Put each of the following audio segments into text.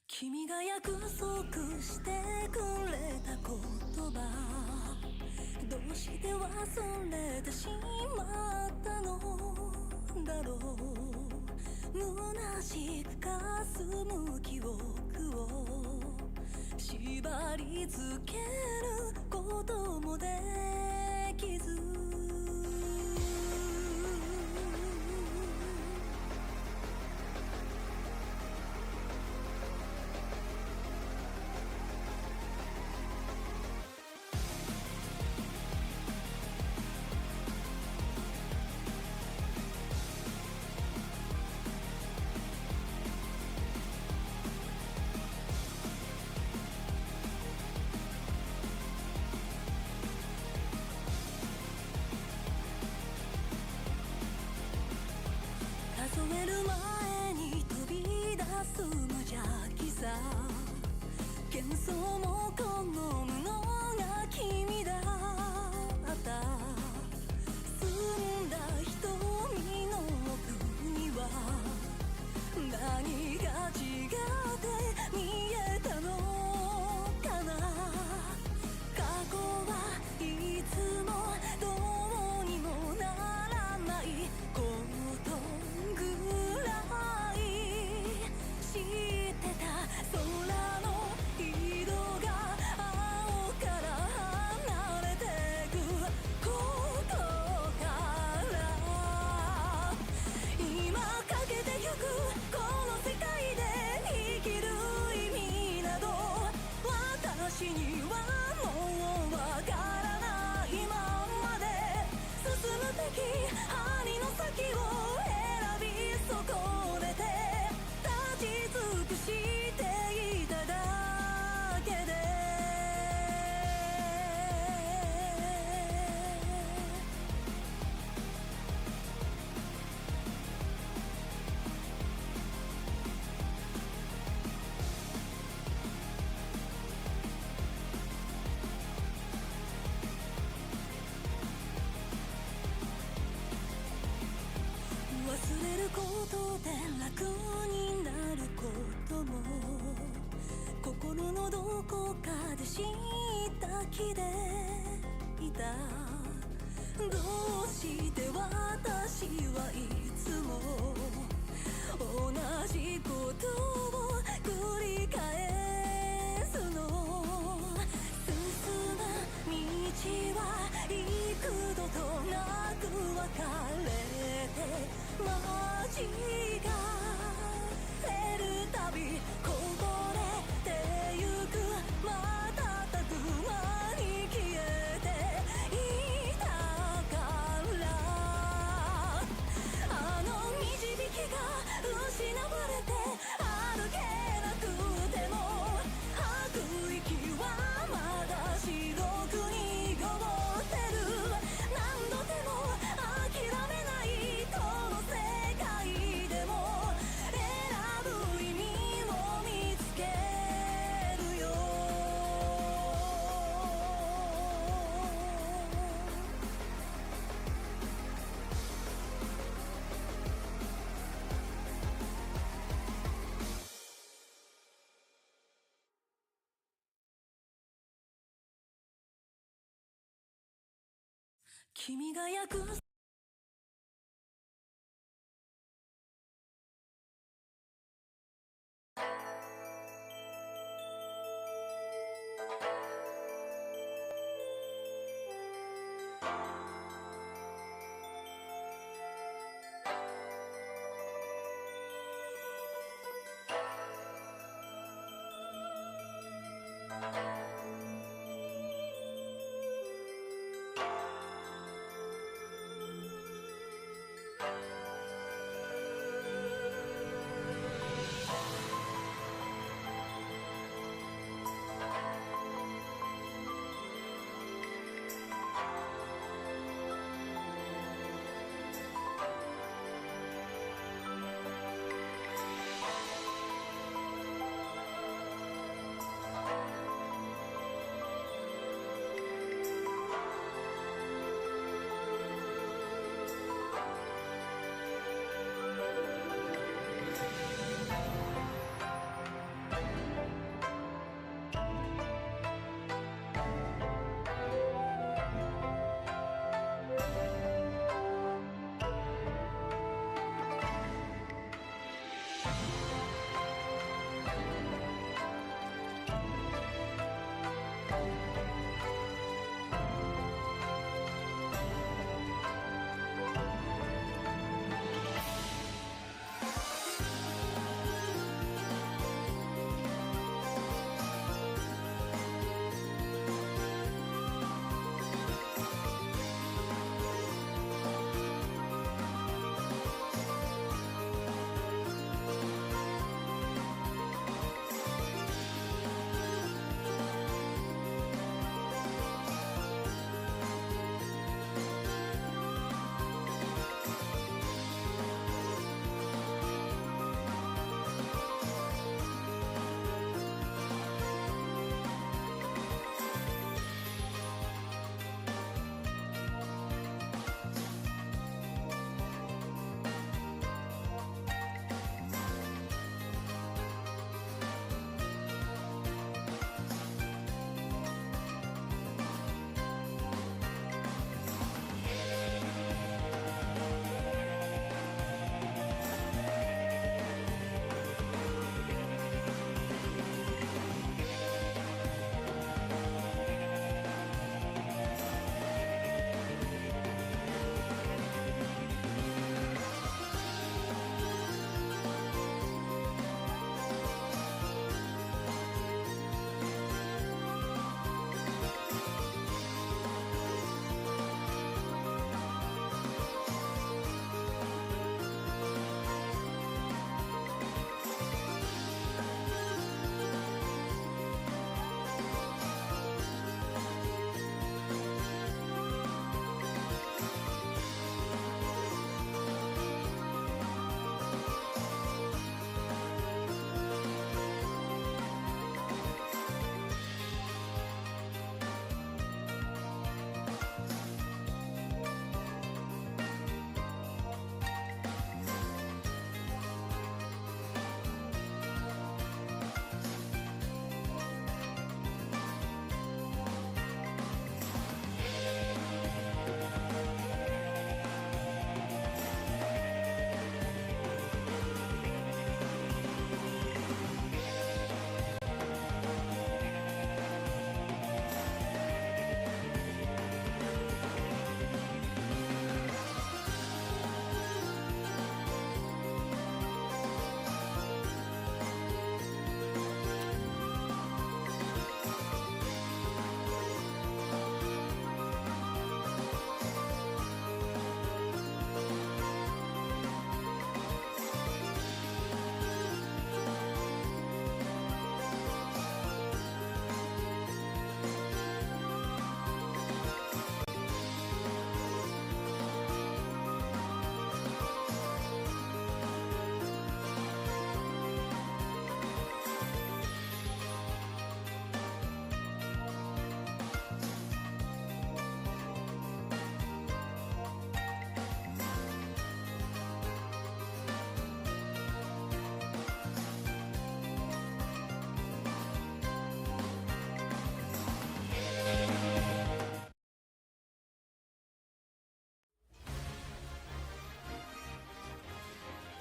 君が約束してくれた言葉、どうして忘れてしまったのだろう。虚しく霞む記憶を縛り付けることもできず、数える前に飛び出す無邪気さ、幻想も好むのが君だった。澄んだ瞳の奥には何が違って見えたのかな。過去はいつもどうにもならないことぐらい知ってた。空の色が青から離れてくことから、今かけてゆくこの世界で生きる意味など私にはもうわからないままで、進むべき針の先を選び損ねて立ち尽くしていただけで、忘れることで楽になることも心のどこかで知った気でいた。どうして私はいつも同じことを繰り返すの。進む道は幾度となく分かれて間違えるたびこぼれてゆく、瞬く間に消えていたから、あの導きが失われて歩けなくても吐く息はまだ白く濁ってる。何度でも諦めないこの世界でも選ぶ意味を見つけるよ。君が約束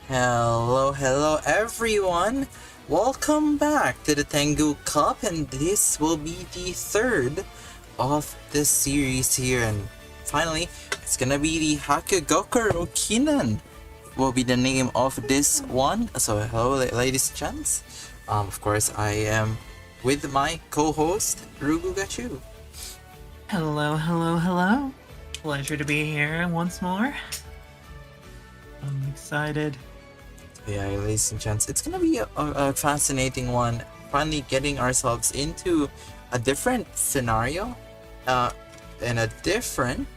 Hello everyone! Welcome back to the Tengu Cup, and this will be the third of the series here, and finally, it's gonna be the Hakugyokurou Kinen will be the name of this one. So hello ladies and gents. Of course I am with my co-host Rugugachu. Hello. Pleasure to be here once more. I'm excited. Yeah, ladies and gents, it's gonna be a fascinating one. Finally getting ourselves into a different scenario, and a different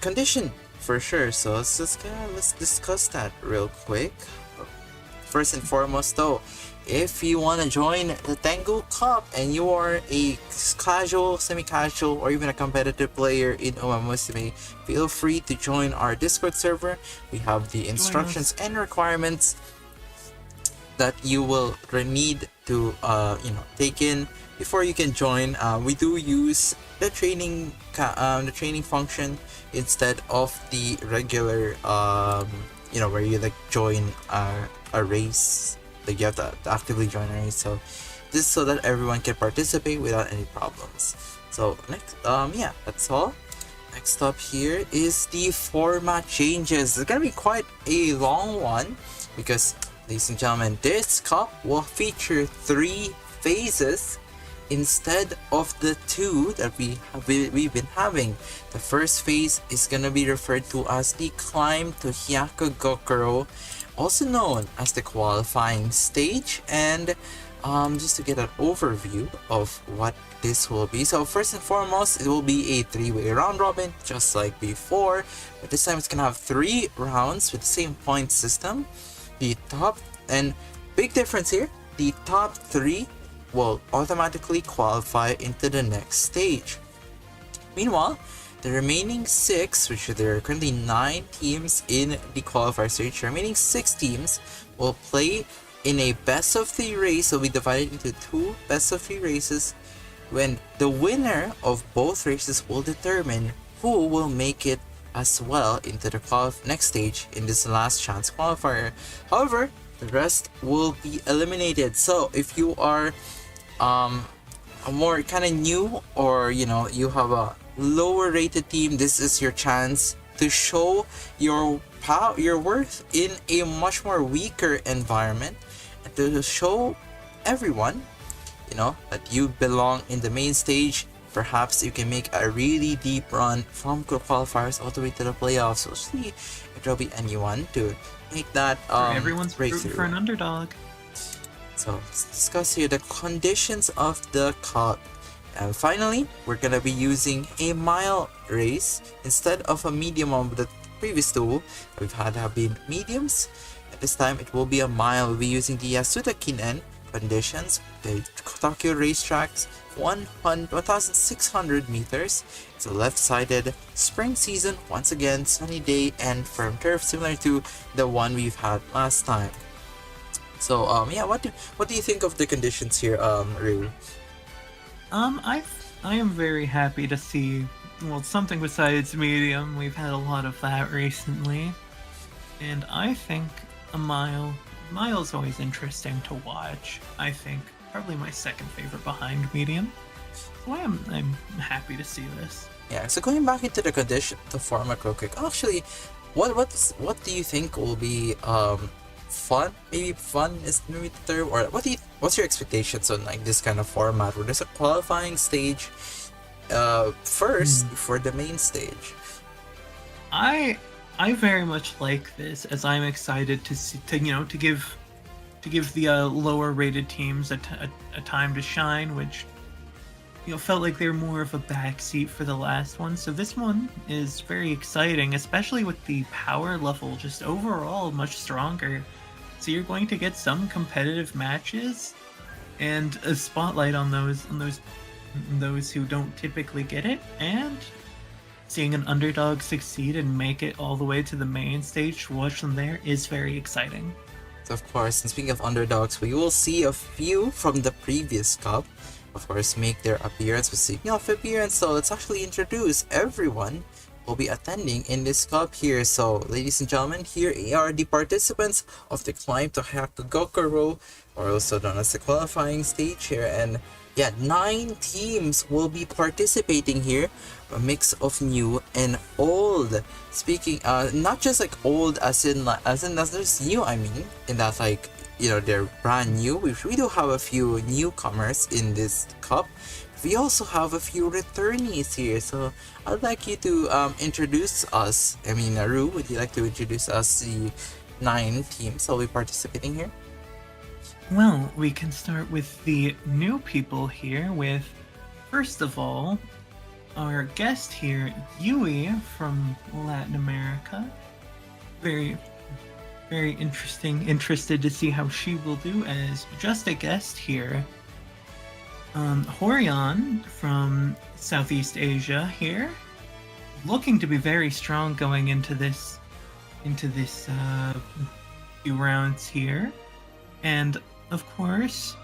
condition for sure. So let's discuss that real quick. First and foremost, though, if you want to join the Tengu Cup and you are a casual, semi-casual, or even a competitive player in Umamusume, feel free to join our Discord server. We have the instructions and requirements that you will need to take in before you can join. We do use the training function instead of the regular where you like join a race. Like you have to actively join a race, so this is so that everyone can participate without any problems. So next, that's all. Next up here is the format changes. It's gonna be quite a long one because, ladies and gentlemen, this cup will feature 3 phases instead of the 2 that we've been having. The first phase is gonna be referred to as the climb to Hakugyokurou, also known as the qualifying stage, and just to get an overview of what this will be. So first and foremost, it will be a 3-way round robin, just like before, but this time it's gonna have 3 rounds with the same point system. The top, and big difference here, the top 3 will automatically qualify into the next stage. Meanwhile, the remaining 6, which there are currently 9 teams in the qualifier stage, the remaining 6 teams will play in a best of 3 race. Will be divided into 2 best of 3 races, when the winner of both races will determine who will make it as well into the next stage in this last chance qualifier. However, the rest will be eliminated. So if you are a more kind of new, or you have a lower rated team, this is your chance to show your worth in a much more weaker environment, and to show everyone that you belong in the main stage. Perhaps you can make a really deep run from qualifiers all the way to the playoffs. So see if there'll be anyone to make that everyone's rooting for an underdog. So let's discuss here the conditions of the cup. And finally, we're gonna be using a mile race instead of a medium one. The previous 2 we've had have been mediums. At this time, it will be a mile. We'll be using the Yasuda Kinen conditions. The Tokyo racetracks, 1,600 meters. It's a left-sided spring season. Once again, sunny day and firm turf, similar to the one we've had last time. So what do you think of the conditions here, Ryu? I am very happy to see something besides medium. We've had a lot of that recently, and I think a mile's always interesting to watch. I think probably my second favorite behind medium. So I'm happy to see this. Yeah. So going back into the format real quick. Actually, what do you think will be fun? Maybe fun is maybe the term, or what's your expectations on like this kind of format where there's a qualifying stage first before the main stage? I very much like this, as I'm excited to give the lower rated teams a time to shine, which felt like they're more of a backseat for the last one. So this one is very exciting, especially with the power level just overall much stronger. So you're going to get some competitive matches and a spotlight on those who don't typically get it, and seeing an underdog succeed and make it all the way to the main stage to watch them there is very exciting. So of course, and speaking of underdogs, we will see a few from the previous cup, of course, make their appearance. Speaking of appearance, so let's actually introduce everyone will be attending in this cup here. So, ladies and gentlemen, here are the participants of the climb to Hakugyokurou, or also known as the qualifying stage here. And yeah, 9 teams will be participating here, a mix of new and old. Speaking, not just like old as in there's new. I mean, in that like, you know, they're brand new. We do have a few newcomers in this cup. We also have a few returnees here. So I'd like you to introduce us. I mean, Ru, would you like to introduce us the 9 teams that will be participating here? Well, we can start with the new people here with, first of all, our guest here, Yui from Latin America. Very interested to see how she will do as just a guest here. Horion from Southeast Asia here, looking to be very strong going into this few rounds here. And of course,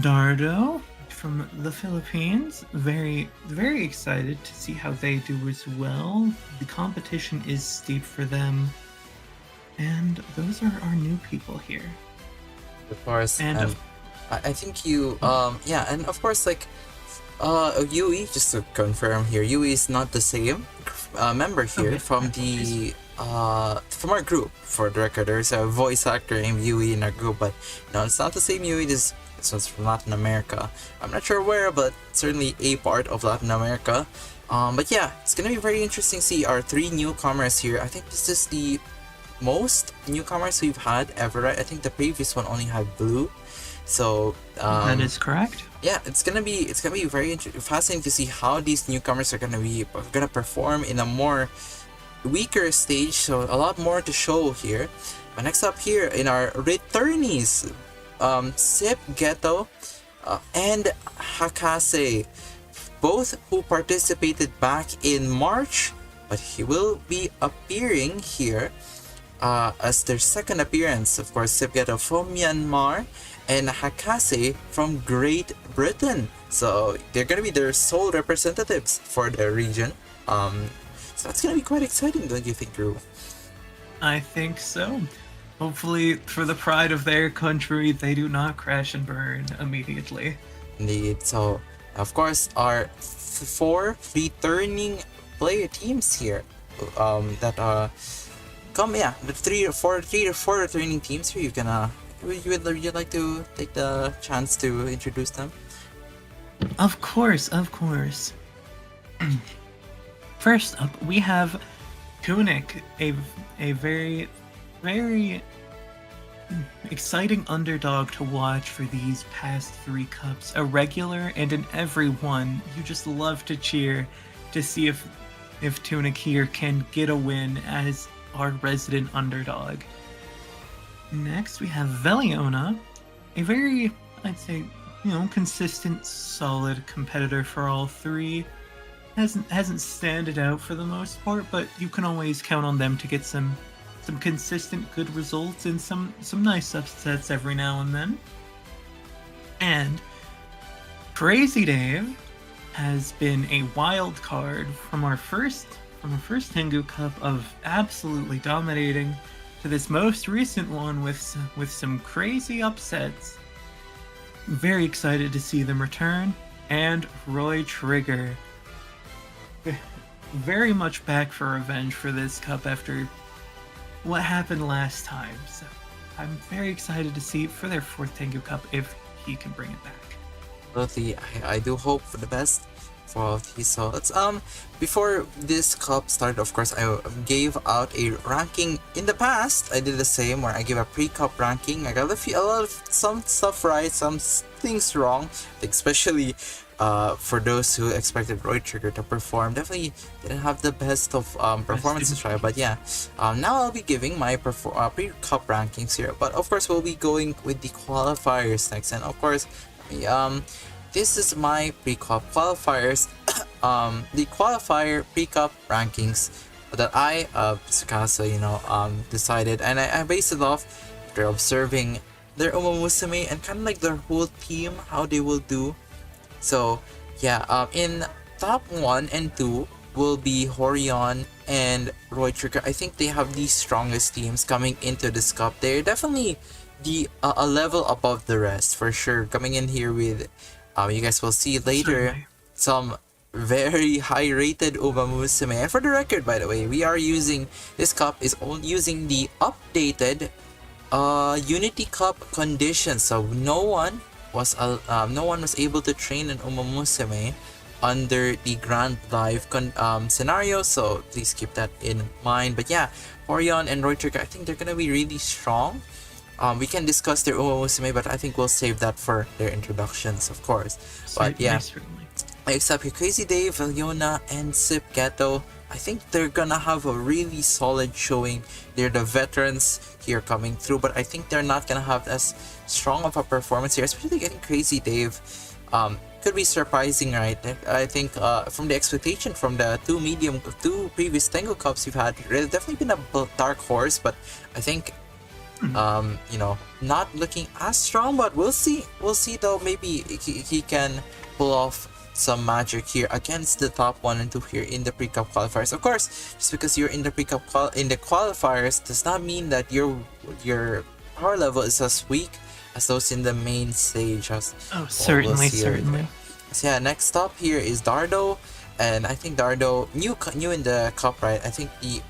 Dardo from the Philippines, very excited to see how they do as well. The competition is steep for them, and those are our new people here. Of course, and I think you yeah, and of course, like Yui, just to confirm here, Yui is not the same member here from the from our group. For the record, there's a voice actor named Yui in our group, but no, it's not the same Yui. This one's from Latin America. I'm not sure where, but certainly a part of Latin America. But yeah, it's gonna be very interesting to see our 3 newcomers here. I think this is the most newcomers we've had ever, right? I think the previous one only had blue. So that is correct. Yeah, it's gonna be very fascinating to see how these newcomers are gonna perform in a more weaker stage. So a lot more to show here. But next up here in our returnees, Sip Geto and Hakase, both who participated back in March, but he will be appearing here as their second appearance. Of course, Sip Geto from Myanmar and Hakase from Great Britain. So they're gonna be their sole representatives for their region. So that's gonna be quite exciting, don't you think, Drew? I think so. Hopefully, for the pride of their country, they do not crash and burn immediately. Indeed. So, of course, our 4 returning player teams here, that the 3 or 4 returning teams here. Would you like to take the chance to introduce them? Of course. First up, we have Tunic, a very exciting underdog to watch for these past 3 cups. A regular, and in every one, you just love to cheer to see if Tunic here can get a win as our resident underdog. Next, we have Veliona, a very, I'd say, consistent, solid competitor for all 3. Hasn't standed out for the most part, but you can always count on them to get some consistent good results and some nice upsets every now and then. And Crazy Dave has been a wild card from our first Tengu Cup of absolutely dominating to this most recent one with some crazy upsets. Very excited to see them return. And Roy Trigger, very much back for revenge for this cup after what happened last time. So I'm very excited to see for their 4th Tengu Cup if he can bring it back. Absolutely, I do hope for the best for all of these. So let's before this cup started, of course, I gave out a ranking. In the past, I did the same where I gave a pre-cup ranking. I got some stuff right, some things wrong, especially for those who expected Roy Trigger to perform. Definitely didn't have the best of performances, right? But yeah, now I'll be giving my pre-cup rankings here. But of course, we'll be going with the qualifiers next, and of course, this is my pre-cup qualifiers. The qualifier pre-cup rankings that I Tsukasa, decided, and I based it off after observing their Umamusume and kind of like their whole team, how they will do. So yeah, in top 1 and 2, will be Horion and Roy Trigger. I think they have the strongest teams coming into this cup. They're definitely a level above the rest for sure. Coming in here with, you guys will see later, Certainly. some very high rated Umamusume. And for the record, by the way, we are using this cup is all using the updated Unity Cup conditions. So no one was able to train an Umamusume under the Grand Live scenario, so please keep that in mind. But yeah, Orion and Roy Trigger, I think they're gonna be really strong. We can discuss their Umamusume, but I think we'll save that for their introductions, of course. But yeah, Certainly. except here, Crazy Dave, Valiona, and Sip Ghetto, I think they're gonna have a really solid showing. They're the veterans here coming through, but I think they're not gonna have as strong of a performance here, especially getting Crazy Dave. Could be surprising, right? I think from the expectation from the two previous Tengu Cups you've had, it's definitely been a dark horse, but I think not looking as strong, but we'll see though. Maybe he can pull off some magic here against the top 1 and 2 here in the pre-cup qualifiers. Of course, just because you're in the pre-cup in the qualifiers does not mean that your power level is as weak as those in the main stage. Certainly. So yeah, next up here is Dardo, and I think Dardo new in the cup, right? I think the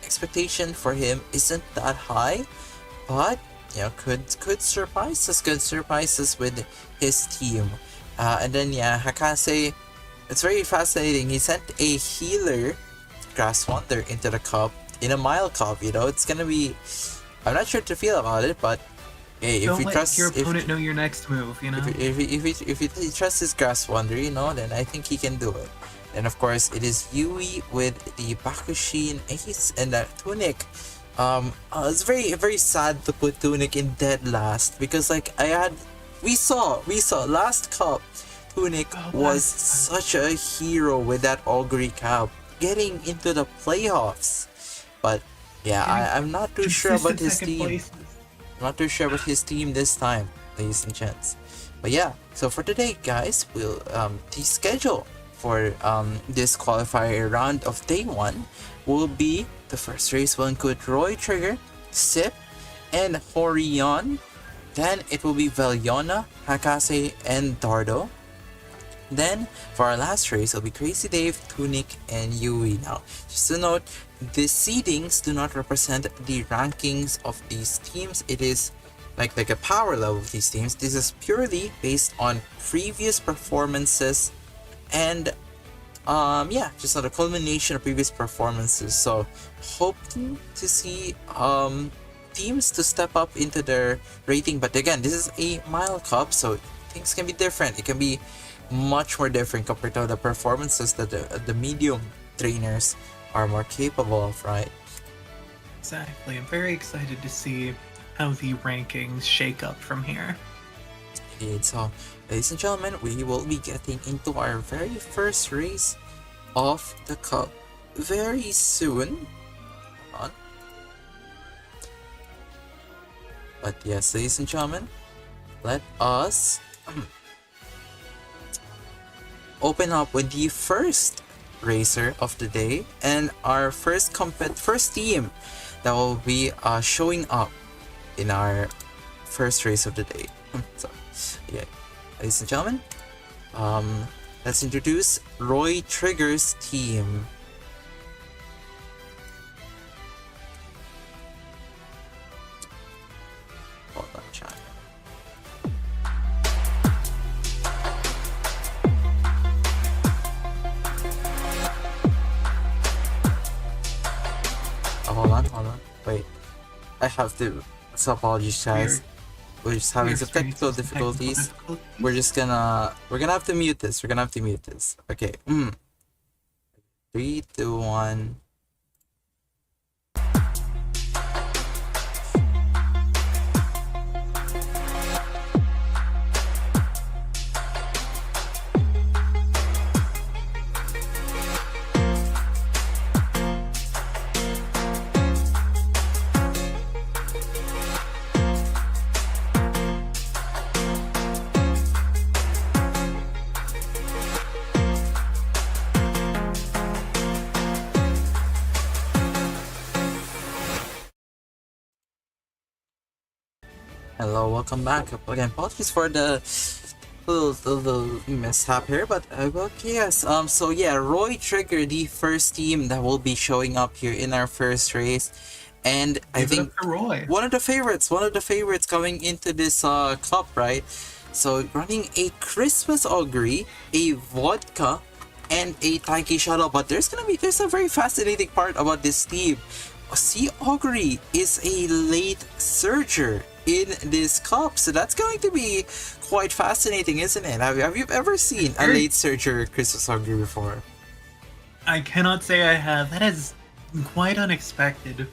expectation for him isn't that high, but could surprise us with his team. And then yeah, Hakase, it's very fascinating. He sent a healer, Grass Wonder, into the cup in a mile cup. It's gonna be, I'm not sure to feel about it, but hey, Don't let your opponent know your next move. if he trusts his Grass Wonder, then I think he can do it. And of course, it is Yui with the Bakushin Ace and the Tunic. It's very, very sad to put Tunic in dead last, because we saw last cup, Tunic was such a hero with that Augury cap, getting into the playoffs. But yeah, I'm not too sure about his team. I'm not too sure about his team this time, ladies and gents. But yeah, so for today, guys, we'll the schedule for this qualifier round of day 1 will be the first race will include Roy Trigger, Sip, and Horion. Then it will be Veliona, Hakase, and Dardo. Then for our last race, it'll be Crazy Dave, Tunic, and Yui. Now, just to note, the seedings do not represent the rankings of these teams. It is like a power level of these teams. This is purely based on previous performances and just a culmination of previous performances. So hoping to see teams to step up into their rating, but again, this is a mile cup, so things can be different. It can be much more different compared to the performances that the medium trainers are more capable of, right? Exactly. I'm very excited to see how the rankings shake up from here. Indeed. So, ladies and gentlemen, we will be getting into our very first race of the cup very soon. Hold on. But yes, ladies and gentlemen, let us open up with the first racer of the day and our first team that will be showing up in our first race of the day. So, yeah, ladies and gentlemen, let's introduce Roy Trigger's team. Hold on, chat. Hold on. Wait. I have to. So apologies, guys. We're just having some technical difficulties. We're gonna have to mute this. Okay. 3, 2, 1. Hello, welcome back. Again, apologies for the little mishap here, but yes. So yeah, Roy Trigger, the first team that will be showing up here in our first race, and I Give it think up to Roy. one of the favorites coming into this cup, right? So running a Christmas augury, a vodka, and a Taiki shuttle. But there's a very fascinating part about this team. Sea augury is a late surger in this cup, so that's going to be quite fascinating, isn't it? Have you ever seen a late surger Christmas augury before? I cannot say I have. That is quite unexpected.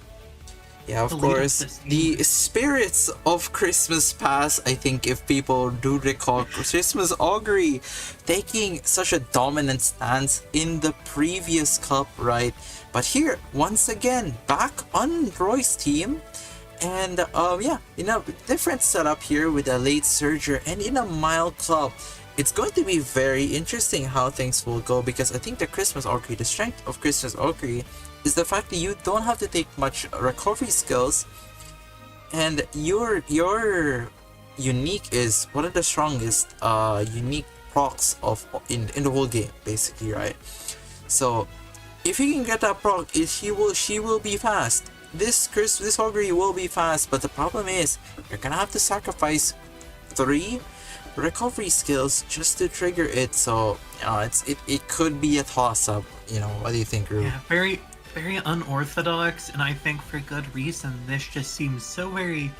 Yeah, of The course. latest The spirits of Christmas past, I think if people do recall Christmas augury taking such a dominant stance in the previous cup, right? But here, once again, back on Roy's team. And yeah, different setup here with a late surger and in a mild club. It's going to be very interesting how things will go, because I think the strength of Christmas augury is the fact that you don't have to take much recovery skills, and your unique is one of the strongest unique procs of in the whole game, basically, right? So if you can get that proc, she will be fast. This augury will be fast, but the problem is you're gonna have to sacrifice 3 recovery skills just to trigger it. So it could be a toss up. What do you think, Rue? Yeah, very unorthodox, and I think for good reason. This just seems so very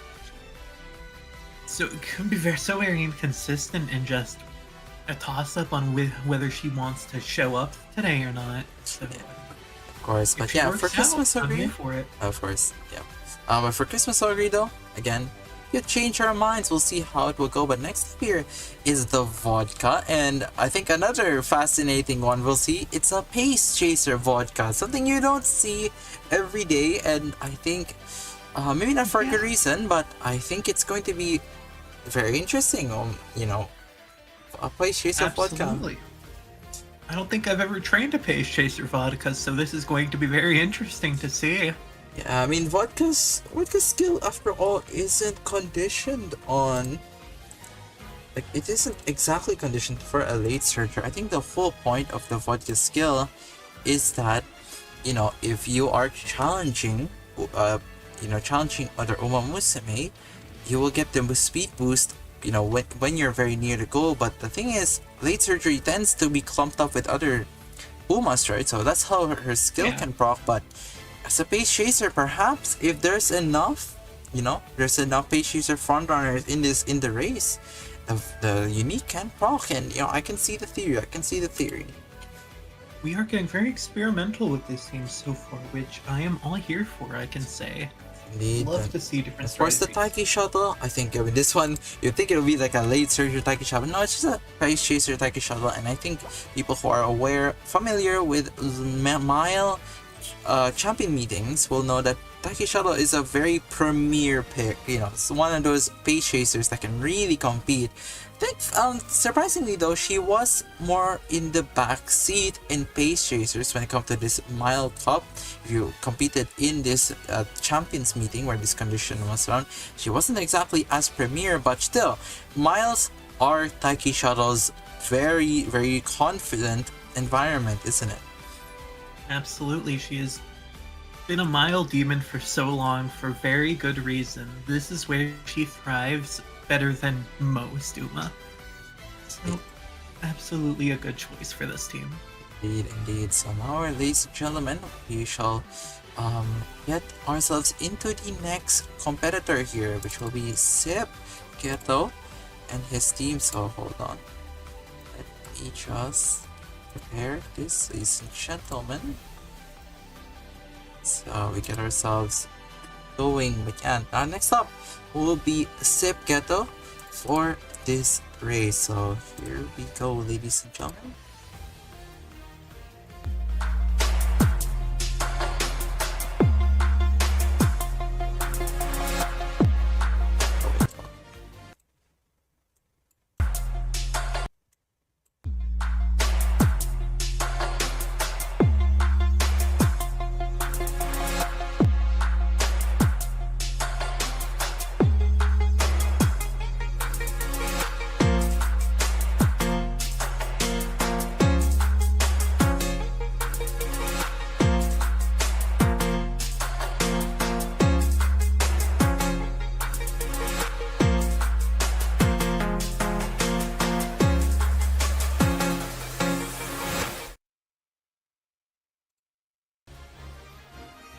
inconsistent and just a toss up on whether she wants to show up today or not. So, of course, but if she yeah, works for Christmas out, I'm augury, here for it. of course, yeah. But for Christmas augury though, again, you change our minds. We'll see how it will go. But next up here is the vodka, and I think another fascinating one we'll see. It's a pace chaser vodka, something you don't see every day, and I think maybe not for a good reason, but I think it's going to be very interesting. A pace chaser vodka. Absolutely. I don't think I've ever trained a pace chaser vodka, so this is going to be very interesting to see. Yeah, I mean, vodka's skill, after all, isn't conditioned on... it isn't exactly conditioned for a late surger. I think the whole point of the vodka skill is that, if you are challenging other Umamusume, you will get the speed boost, when you're very near the goal. But the thing is, late surgery tends to be clumped up with other Umas, right? So that's how her skill can proc, but as a pace chaser, perhaps if there's enough pace chaser frontrunners in the race, the unique can proc, and I can see the theory. We are getting very experimental with this team so far, which I am all here for, I can say. Indeed. Love to see different Of course, the strategies. Taiki shuttle, I think this one, you'd think it would be like a late surger Taiki shuttle. No, it's just a pace chaser Taiki shuttle, and I think people who are familiar with mile champion meetings will know that Taiki shuttle is a very premier pick. It's one of those pace chasers that can really compete. I think, surprisingly though, she was more in the back seat in pace chasers when it comes to this mile cup. If you competed in this champions meeting where this condition was found, she wasn't exactly as premier, but still, miles are Taiki shuttle's very, very confident environment, isn't it? Absolutely, she has been a mile demon for so long for very good reason. This is where she thrives better than most Uma. So, absolutely a good choice for this team. Indeed. So now, ladies and gentlemen, we shall get ourselves into the next competitor here, which will be Sip Geto and his team. So hold on. Let me just prepare this, ladies and gentlemen. So we get ourselves going again. Next up will be Sip Geto for this race. So here we go, ladies and gentlemen.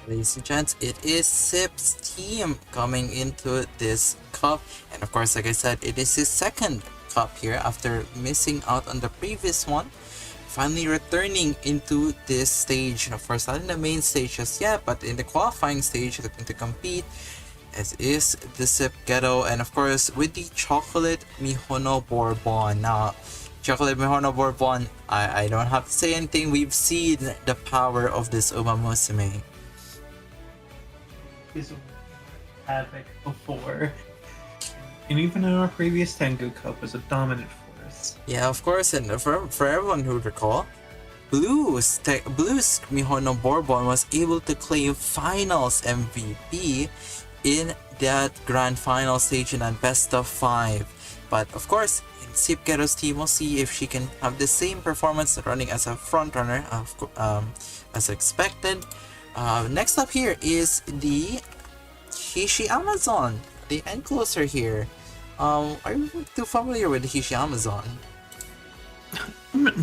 Ladies and gents, it is Sip's team coming into this cup, and of course, like I said, it is his second cup here after missing out on the previous one. Finally returning into this stage, of course not in the main stage just yet, but in the qualifying stage looking to compete, as is the Sip Ghetto, and of course with the Chocolate Mihono Bourbon. Now, Chocolate Mihono Bourbon, I don't have to say anything, we've seen the power of this Umamusume. Is havoc before, and even in our previous Tengu Cup was a dominant force. Yeah, of course, and for everyone who recall, Blue's Mihono Bourbon was able to claim Finals MVP in that Grand Final stage in that best of 5. But of course, in Sip Ghetto's team, we'll see if she can have the same performance running as a front runner as expected. Next up here is the Hishi Amazon, the end closer here. Are you too familiar with the Hishi Amazon?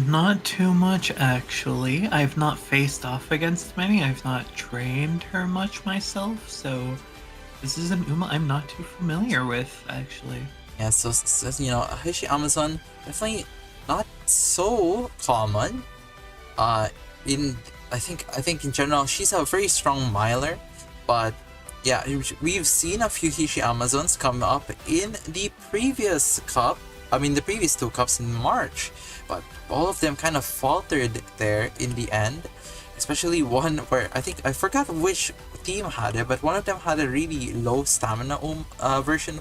Not too much, actually. I've not faced off against many. I've not trained her much myself, so this is an Uma I'm not too familiar with, actually. Yeah, so you know, Hishi Amazon definitely not so common. I think in general she's a very strong miler, but yeah, we've seen a few Hishi Amazons come up in the previous cup. I mean the previous 2 cups in March, but all of them kind of faltered there in the end. Especially one where I forgot which team had it, but one of them had a really low stamina version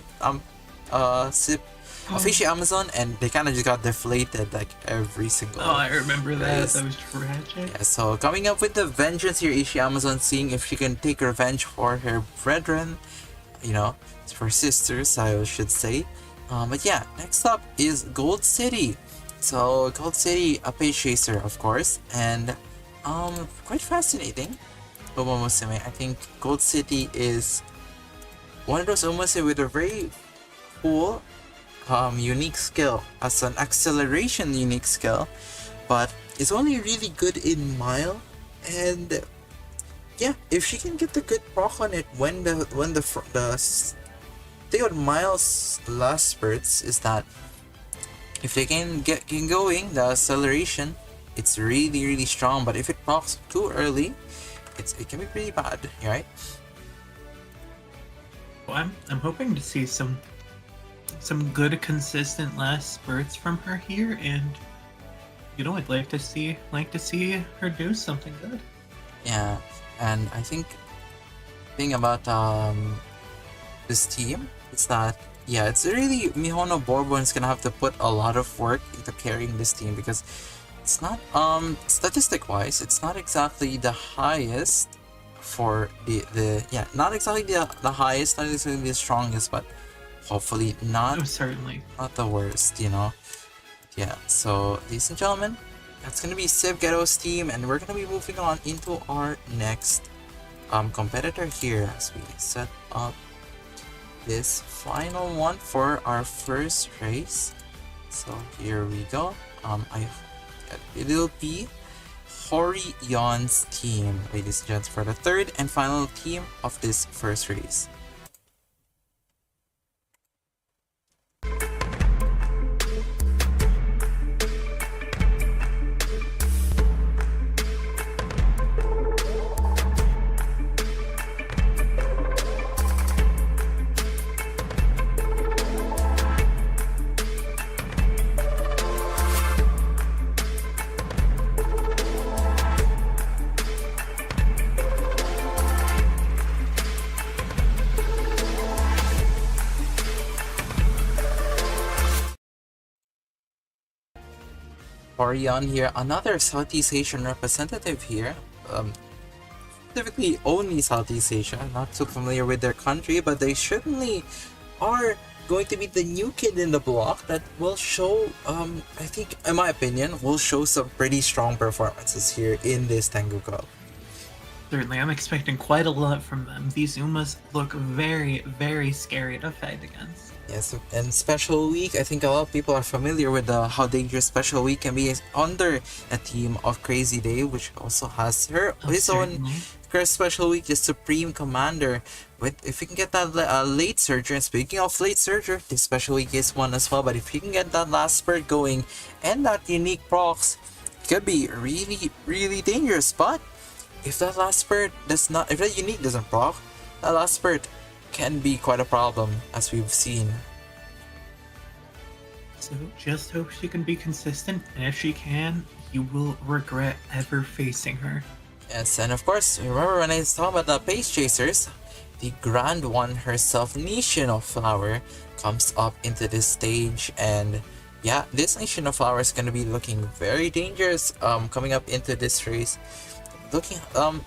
Sip of Hishi Amazon, and they kind of just got deflated like every single. Oh, I remember that. race. That was tragic. Yeah, so coming up with the vengeance here, Hishi Amazon, seeing if she can take revenge for her brethren, you know, for sisters, I should say. But yeah, next up is Gold City. So Gold City, a page chaser, of course, and quite fascinating. Umamusume. I think Gold City is one of those Umamusume with a very cool, unique skill as an acceleration unique skill, but it's only really good in mile. And yeah, if she can get the good proc on it when the thing with miles last spurts is that if they can get going, the acceleration, it's really strong. But if it procs too early, it can be pretty bad, right? Well, I'm hoping to see some good consistent last spurts from her here, and you know, I'd like to see her do something good. Yeah, and I think the thing about this team is that yeah, it's really Mihono Bourbon is gonna have to put a lot of work into carrying this team, because it's not statistic wise, it's not exactly the highest for the yeah, not exactly the highest, not exactly the strongest, but hopefully not certainly not the worst, you know. Yeah, so ladies and gentlemen, that's gonna be Sip Ghetto's team, and we're gonna be moving on into our next competitor here as we set up this final one for our first race. So here we go. It'll be Hori Yon's team, ladies and gents, for the third and final team of this first race. Orion here, another Southeast Asian representative here, specifically only Southeast Asia. I'm not so familiar with their country, but they certainly are going to be the new kid in the block that will show, I think, in my opinion, will show some pretty strong performances here in this Tengu Cup. Certainly, I'm expecting quite a lot from them. These Umas look very, very scary to fight against. Yes, and Special Week, I think a lot of people are familiar with how dangerous Special Week can be under a team of Crazy Day, which also has his own Special Week, the Supreme Commander. If you can get that late surger, and speaking of late surger, this Special Week is one as well, but if you can get that last spurt going and that unique procs, it could be really, really dangerous. But if that last spurt does not, if that unique doesn't proc, that last spurt can be quite a problem, as we've seen. So just hope she can be consistent, and if she can, you will regret ever facing her. Yes, and of course, remember when I was talking about the Pace Chasers, the Grand One herself, Nation of Flower, comes up into this stage, and yeah, this Nation of Flower is gonna be looking very dangerous coming up into this race.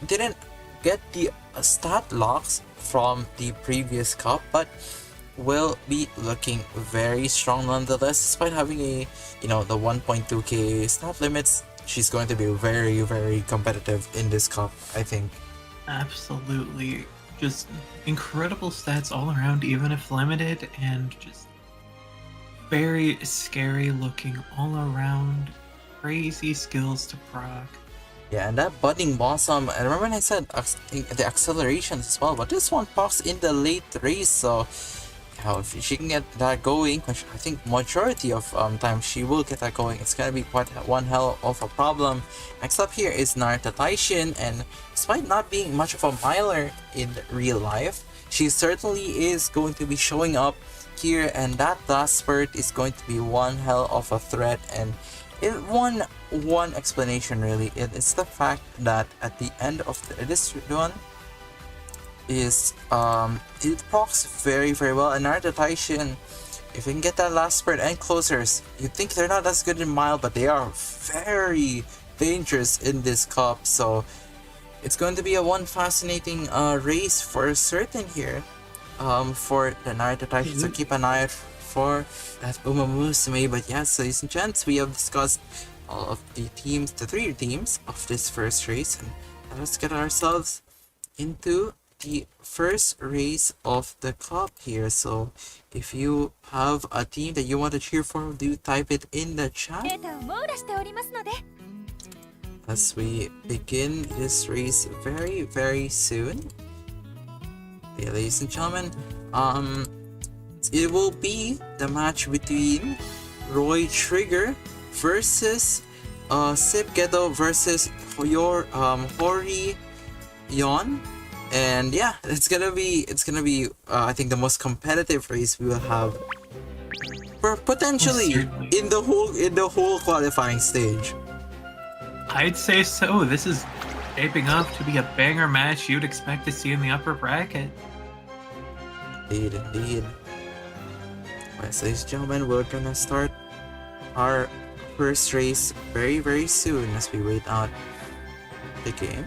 Didn't get the stat locks from the previous cup, but will be looking very strong nonetheless. Despite having the 1.2k stat limits, she's going to be very, very competitive in this cup, I think. Absolutely. Just incredible stats all around, even if limited, and just very scary looking all around. Crazy skills to proc. Yeah, and that Budding Blossom, I remember when I said the accelerations as well, but this one pops in the late race, so if she can get that going, which I think majority of time she will get that going, it's gonna be quite one hell of a problem. Next up here is Narita Taishin, and despite not being much of a miler in real life, she certainly is going to be showing up here, and that last spurt is going to be one hell of a threat. And one explanation really, it's the fact that at the end of this run is it procs very, very well, and Narita Taishin, if you can get that last spurt and closers, you think they're not as good in mile, but they are very dangerous in this cup. So it's going to be a one fascinating race for certain here for the Narita Taishin, so keep an eye out for that Umamusume. But yes, ladies and gents, we have discussed all of the teams, the three teams of this first race, and let's get ourselves into the first race of the cup here. So if you have a team that you want to cheer for, do type it in the chat as we begin this race very, very soon. Okay, ladies and gentlemen, it will be the match between Roy Trigger versus Sip Ghetto versus Hori Yon. And yeah, it's gonna be I think the most competitive race we will have potentially in the whole qualifying stage. I'd say so. This is shaping up to be a banger match you'd expect to see in the upper bracket. Indeed. Alright, so ladies and gentlemen, we're gonna start our first race very, very soon as we wait out the game.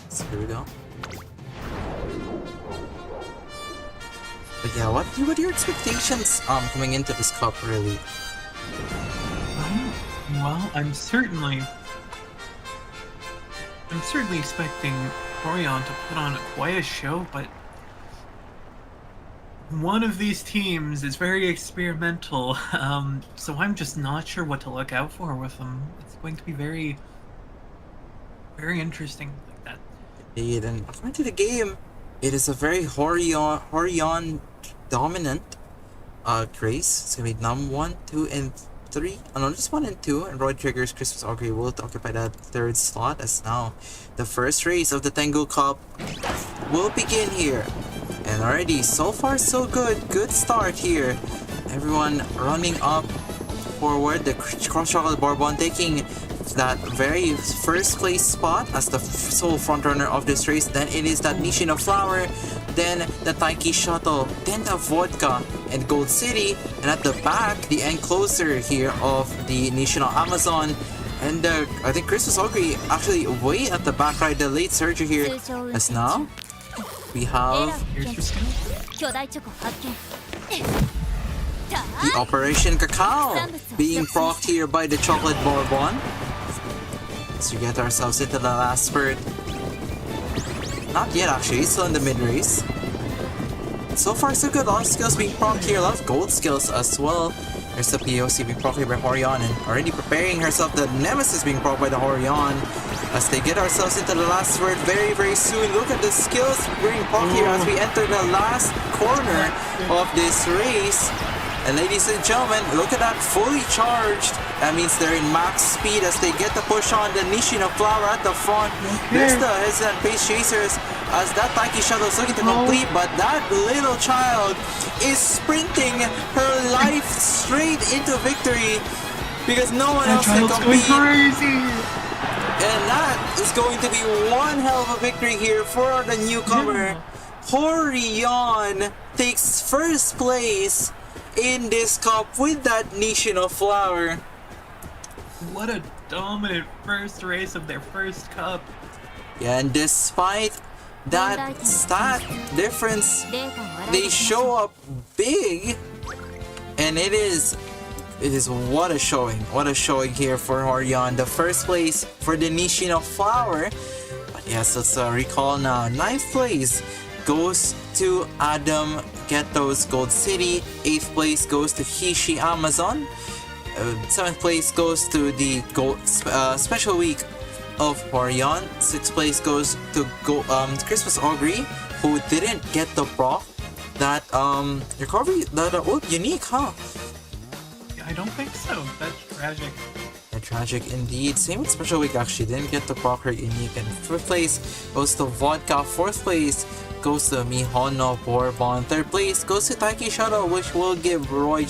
So here we go. But yeah, what are your expectations coming into this cup really? Well, I'm certainly expecting Orion to put on quite a show, but one of these teams is very experimental, so I'm just not sure what to look out for with them. It's going to be very, very interesting like that. Indeed, and according to the game, it is a very Horion dominant race. It's gonna be num 1, 2, and 3. Oh no, just 1 and 2, and Roy Trigger's Christmas Augury will occupy that third slot, as now the first race of the Tengu Cup will begin here. And already, so far so good. Good start here. Everyone running up forward. The Cross Chocolate Bourbon taking that very first place spot as the sole frontrunner of this race. Then it is that Nation of Flower. Then the Taiki Shuttle. Then the Vodka and Gold City. And at the back, the end closer here of the National Amazon. And I think Christmas Augury actually way at the back, right? The late surger here. As now we have the Operation Cacao being procced here by the Chocolate Bourbon. So we get ourselves into the last spurt. Not yet actually, still in the mid-race. So far so good, a lot of skills being procced here, a lot of gold skills as well. There's the POC being procced by Horion and already preparing herself, the Nemesis being procced by the Horion. As they get ourselves into the last spurt very, very soon. Look at the skills being procced here as we enter the last corner of this race. And ladies and gentlemen, look at that, fully charged. That means they're in max speed as they get the push on the Nishino Flower at the front. There's the hesitant pace chasers as that Taiki Shuttle is looking to complete, but that little child is sprinting her life straight into victory because no one else can compete. And that is going to be one hell of a victory here for the newcomer. Horion takes first place in this cup with that Nishino Flower. What a dominant first race of their first cup. Yeah, and despite that stat difference, they show up big, and it is what a showing here for Horion. The first place for the Nishino Flower. But yes, let's recall now. 9th place goes to Adam Ghetto's Gold City. 8th place goes to Hishi Amazon. 7th place goes to the Special Week of Horion. 6th place goes to Christmas Augury, who didn't get the proc. That recovery, unique, huh? I don't think so. That's tragic. Yeah, tragic indeed. Same with Special Week actually. Didn't get the proc her unique. And 5th place goes to Vodka. 4th place goes to Mihono Bourbon. 3rd place goes to Taiki Shuttle, which will give Roy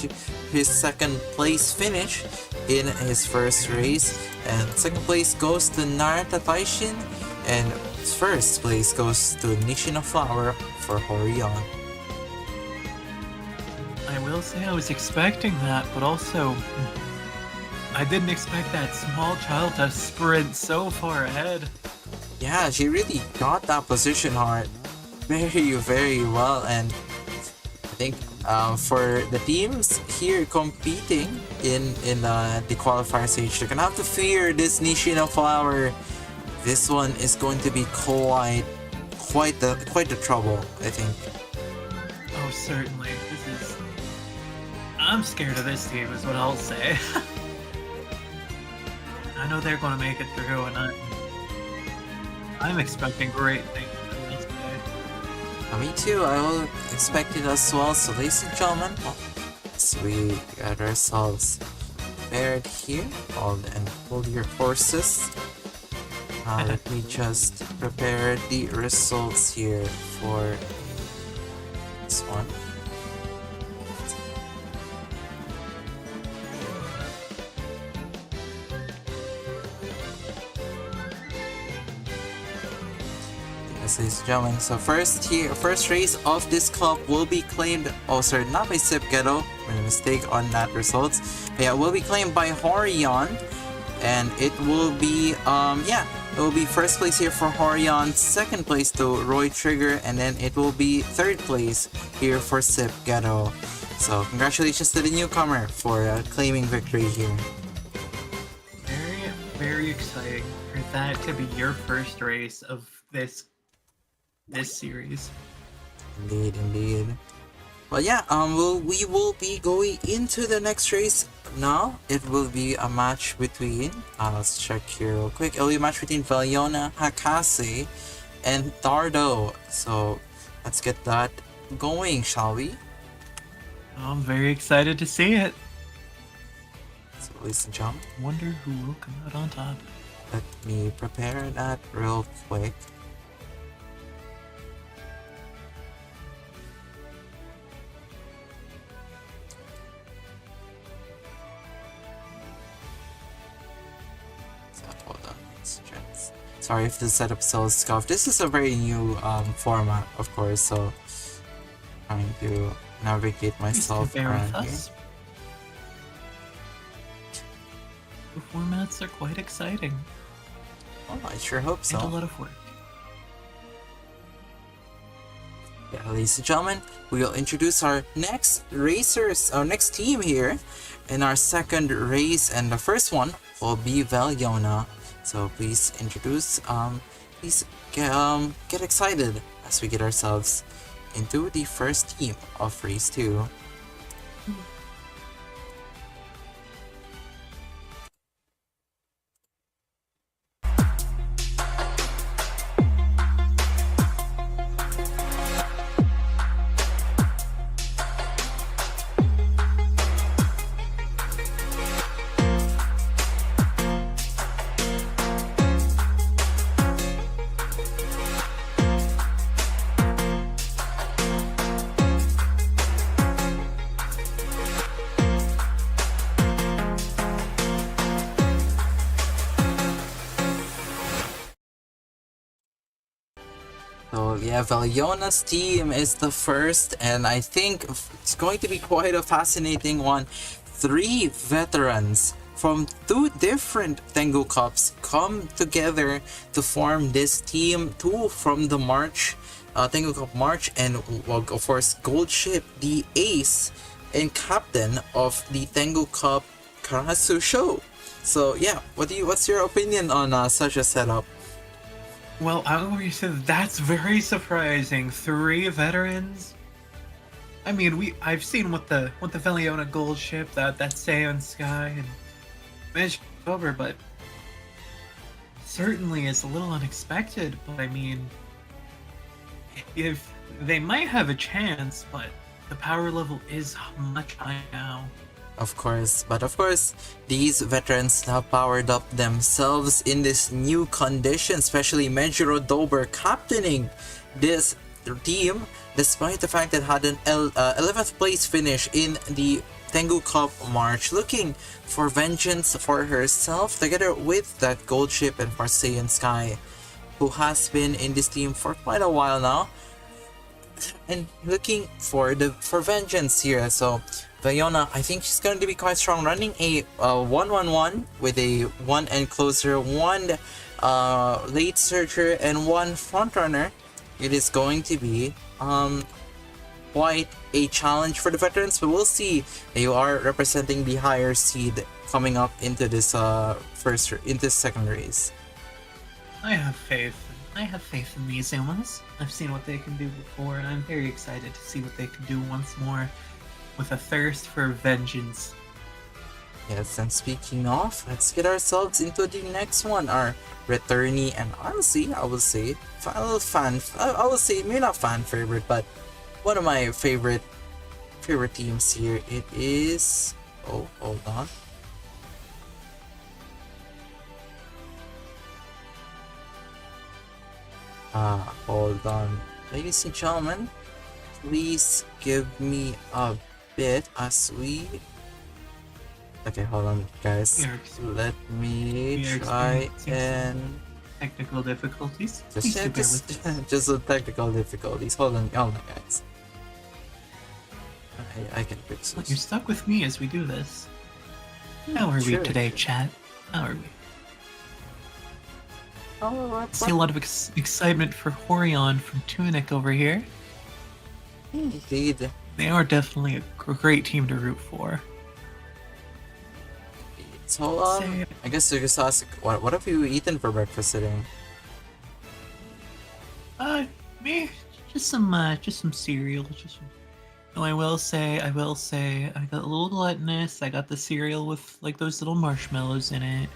his 2nd place finish in his first race. And 2nd place goes to Narita Taishin. And 1st place goes to Nishino Flower for Horion. I will say I was expecting that, but also I didn't expect that small child to sprint so far ahead. Yeah, she really got that position hard very, very well, and I think for the teams here competing in the qualifier stage, they're gonna have to fear this Nishino Flower. This one is going to be quite the trouble, I think. Oh, certainly. I'm scared of this team, is what I'll say. I know they're going to make it through, and I'm expecting great things from this day. Me too. I will expect it as well. So, ladies and gentlemen, so we got ourselves prepared here. And hold your horses. Let me just prepare the results here for this one. Ladies and gentlemen, so first race of this cup will be claimed. Oh, sorry, not by Sip Ghetto. Made a mistake on that results. But yeah, it will be claimed by Horion, and it will be it will be first place here for Horion, 2nd place to Roy Trigger, and then it will be 3rd place here for Sip Ghetto. So congratulations to the newcomer for claiming victory here. Very, very exciting for that to be your first race of this series. Indeed. Well, yeah, we will be going into the next race now. It will be a match between, let's check here real quick. It will be a match between Valiona, Hakase, and Dardo. So, let's get that going, shall we? I'm very excited to see it. So, ladies and gentlemen, wonder who will come out on top. Let me prepare that real quick. Sorry if the setup still is scuffed. This is a very new format, of course, so trying to navigate myself around here. The formats are quite exciting. Oh, I sure hope so. And a lot of work. Yeah, ladies and gentlemen, we will introduce our next racers, our next team here in our second race, and the first one will be Valiona. So please introduce, please get excited as we get ourselves into the first team of Race 2. So yeah, Valiona's team is the first, and I think it's going to be quite a fascinating one. 3 veterans from 2 different Tengu Cups come together to form this team. 2 from the March, Tengu Cup March, and well, of course Gold Ship, the ace and captain of the Tengu Cup Karasu show. So yeah, what's your opinion on such a setup? Well, I already said that's very surprising. 3 veterans. I mean, I've seen what the Veliona Gold Ship, that Seion Sky and Magic over, but certainly it's a little unexpected. But I mean, if they might have a chance, but the power level is much higher now. Of course, but of course, these veterans have powered up themselves in this new condition, especially Mejiro Dober captaining this team, despite the fact that had an 11th place finish in the Tengu Cup March, looking for vengeance for herself, together with that Gold Ship and Seion Sky, who has been in this team for quite a while now, and looking for vengeance here. So Veliona, I think she's going to be quite strong, running a 1-1-1 with a 1 encloser, 1 late searcher, and 1 frontrunner. It is going to be quite a challenge for the veterans, but we'll see. You are representing the higher seed coming up into this second race. I have faith. I have faith in these Umas. I've seen what they can do before, and I'm very excited to see what they can do once more, with a thirst for vengeance. Yes, and speaking of, let's get ourselves into the next one, our returnee, and honestly, I will say, I will say, maybe not fan favorite, but one of my favorite teams here. It is, oh, hold on. Hold on. Ladies and gentlemen, please give me a bit as we... Okay, hold on, guys. Let me try and... Technical difficulties. Just the technical difficulties. Hold on, guys. I can fix this. You're stuck with me as we do this. How are we today, chat? How are we? I see a lot of excitement for Horion from Tunic over here. Indeed. They are definitely a great team to root for. So, I guess you just ask, what have you eaten for breakfast today? Me, just some cereal. No, I will say, I got a little gluttonous. I got the cereal with like those little marshmallows in it.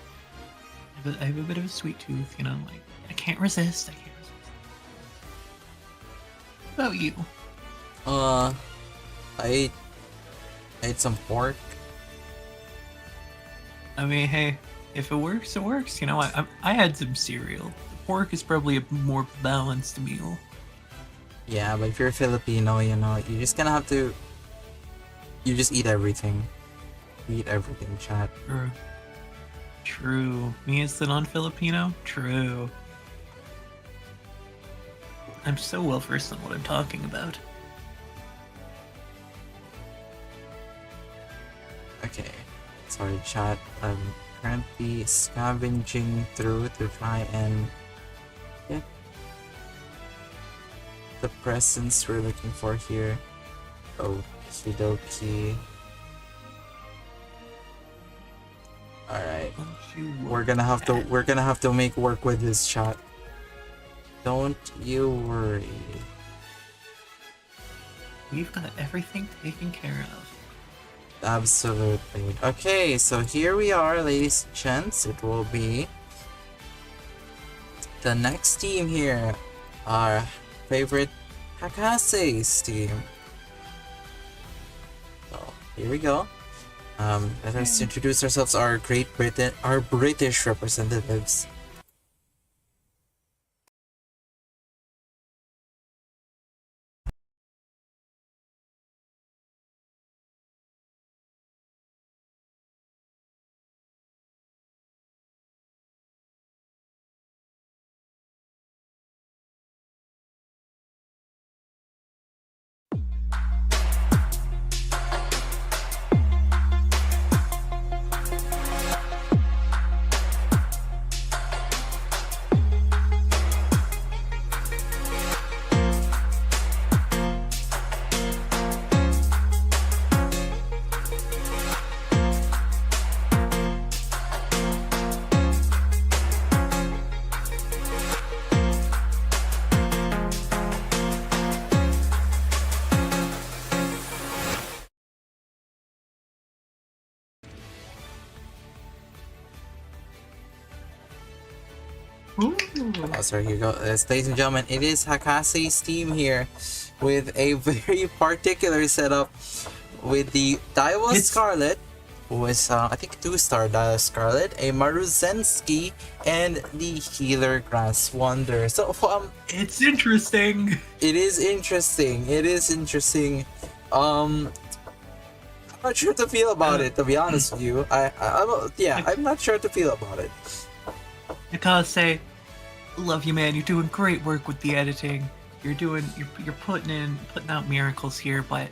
I have a bit of a sweet tooth, you know, like I can't resist. What about you? I ate some pork. I mean, hey, if it works, it works. You know, I had some cereal. The pork is probably a more balanced meal. Yeah, but if you're Filipino, you know, you're just gonna have to... You just eat everything. Eat everything, chat. True. Me as the non-Filipino? True. I'm so well versed on what I'm talking about. Okay. Sorry, chat. I'm currently scavenging through to try and get the presents we're looking for here. Okie dokie. All right. Don't you We're gonna have to make work with this chat. Don't you worry. We've got everything taken care of. Absolutely. Okay, so here we are, ladies and gents. It will be the next team here. Our favorite Hakase's team. So here we go. Let us introduce ourselves, our British representatives. Ooh. Oh, sorry, here you go. Ladies and gentlemen, it is Hakase's team here with a very particular setup with the Daiwa Scarlet, who is, I think, 2-star Daiwa Scarlet, a Maruzensky, and the Healer Grass Wonder. So, It's interesting. it is interesting. It is interesting. I'm not sure to feel about it, to be honest with you. I'm not sure to feel about it. I gotta say, love you, man. You're doing great work with the editing. You're putting out miracles here, but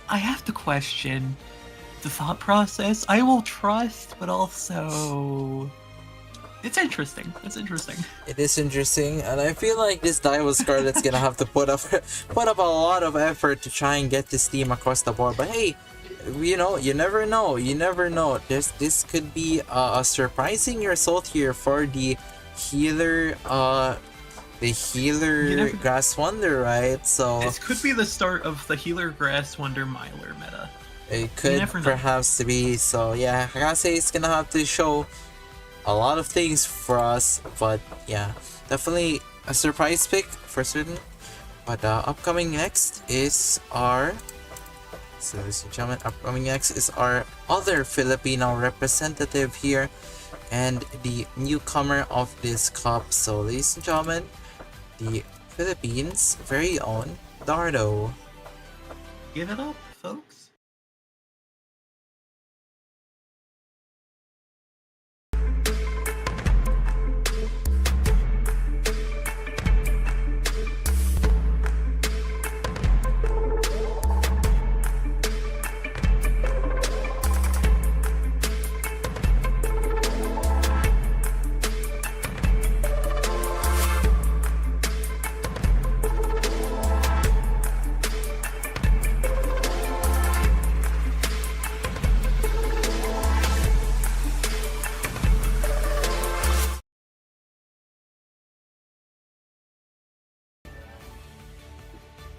I have to question the thought process. I will trust, but also it's interesting. It's interesting. It is interesting, and I feel like this Daiwa Scarlet's gonna have to put up a lot of effort to try and get this team across the board. But hey, you know, you never know. This could be a surprising result here for the healer Grass Wonder, right? So This could be the start of the Healer Grass Wonder Myler meta. it could perhaps to be. So yeah, Hakase is gonna have to show a lot of things for us, but yeah, definitely a surprise pick for certain. But upcoming next is our ladies and gentlemen, upcoming next is our other Filipino representative here and the newcomer of this cup. So ladies and gentlemen, the Philippines' very own Dardo. Give it up, folks.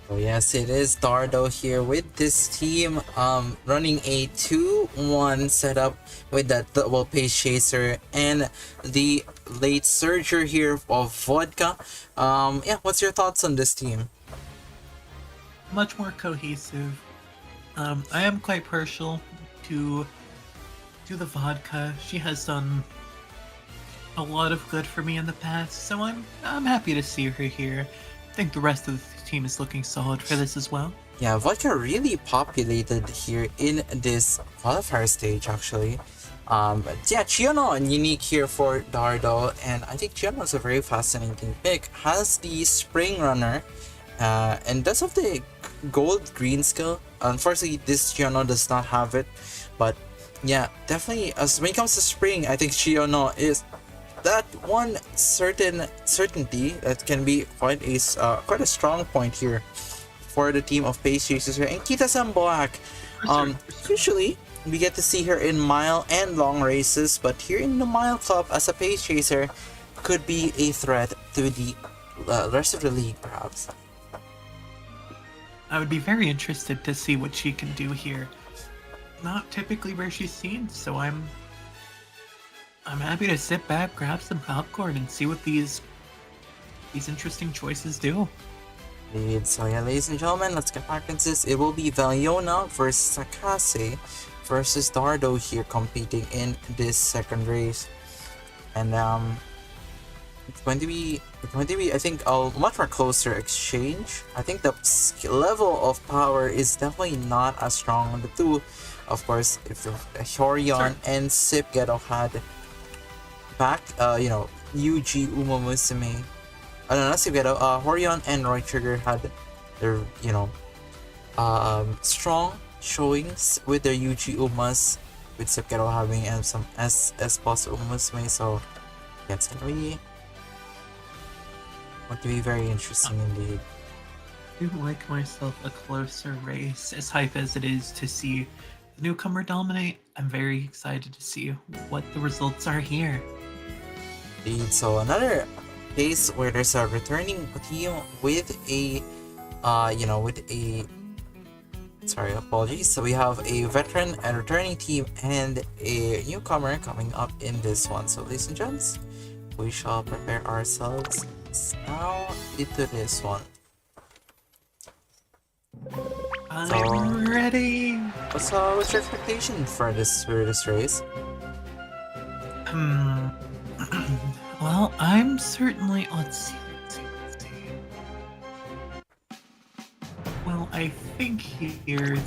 So yes, it is Dardo here with this team, running a 2-1 setup with that double pace chaser and the late surger here of Vodka. Yeah, what's your thoughts on this team? Much more cohesive. I am quite partial to the Vodka. She has done a lot of good for me in the past, so I'm happy to see her here. I think the rest of the team is looking solid for this as well. Yeah, Vodka really populated here in this qualifier stage actually. Yeah, Chiono and unique here for Dardo, and I think Chiono is a very fascinating pick. Has the Spring Runner, and does have the gold green skill. Unfortunately, this Chiono does not have it, but yeah, definitely as when it comes to Spring, I think Chiono is that one certainty that can be quite a strong point here for the team of Pace Chasers here. And Kita Samboak, usually we get to see her in mile and long races, but here in the Mile Cup as a pace chaser could be a threat to the rest of the league, perhaps. I would be very interested to see what she can do here. Not typically where she's seen, so I'm happy to sit back, grab some popcorn, and see what these interesting choices do. Indeed. So yeah, ladies and gentlemen, let's get back into this. It will be Valiona versus Sakase versus Dardo here competing in this second race, and it's going to be I think a much more closer exchange. I think the level of power is definitely not as strong on the two. Of course, if the Horion and Sipgeto had back, Yuji Umamusume. I don't know, Sipgeto, Horion and Roy Trigger had their, strong showings with their Yuji Umas, with Sipgeto having some S plus Umamusume, so yeah, it's going to be very interesting indeed. I do like myself a closer race, as hype as it is to see the newcomer dominate. I'm very excited to see what the results are here. Indeed. So another case where there's a returning team with a sorry, apologies. So we have a veteran, a returning team, and a newcomer coming up in this one. So ladies and gents, we shall prepare ourselves now into this one. I'm ready. What's your expectation for this race? Well, I'm certainly. Let's see. Well, I think here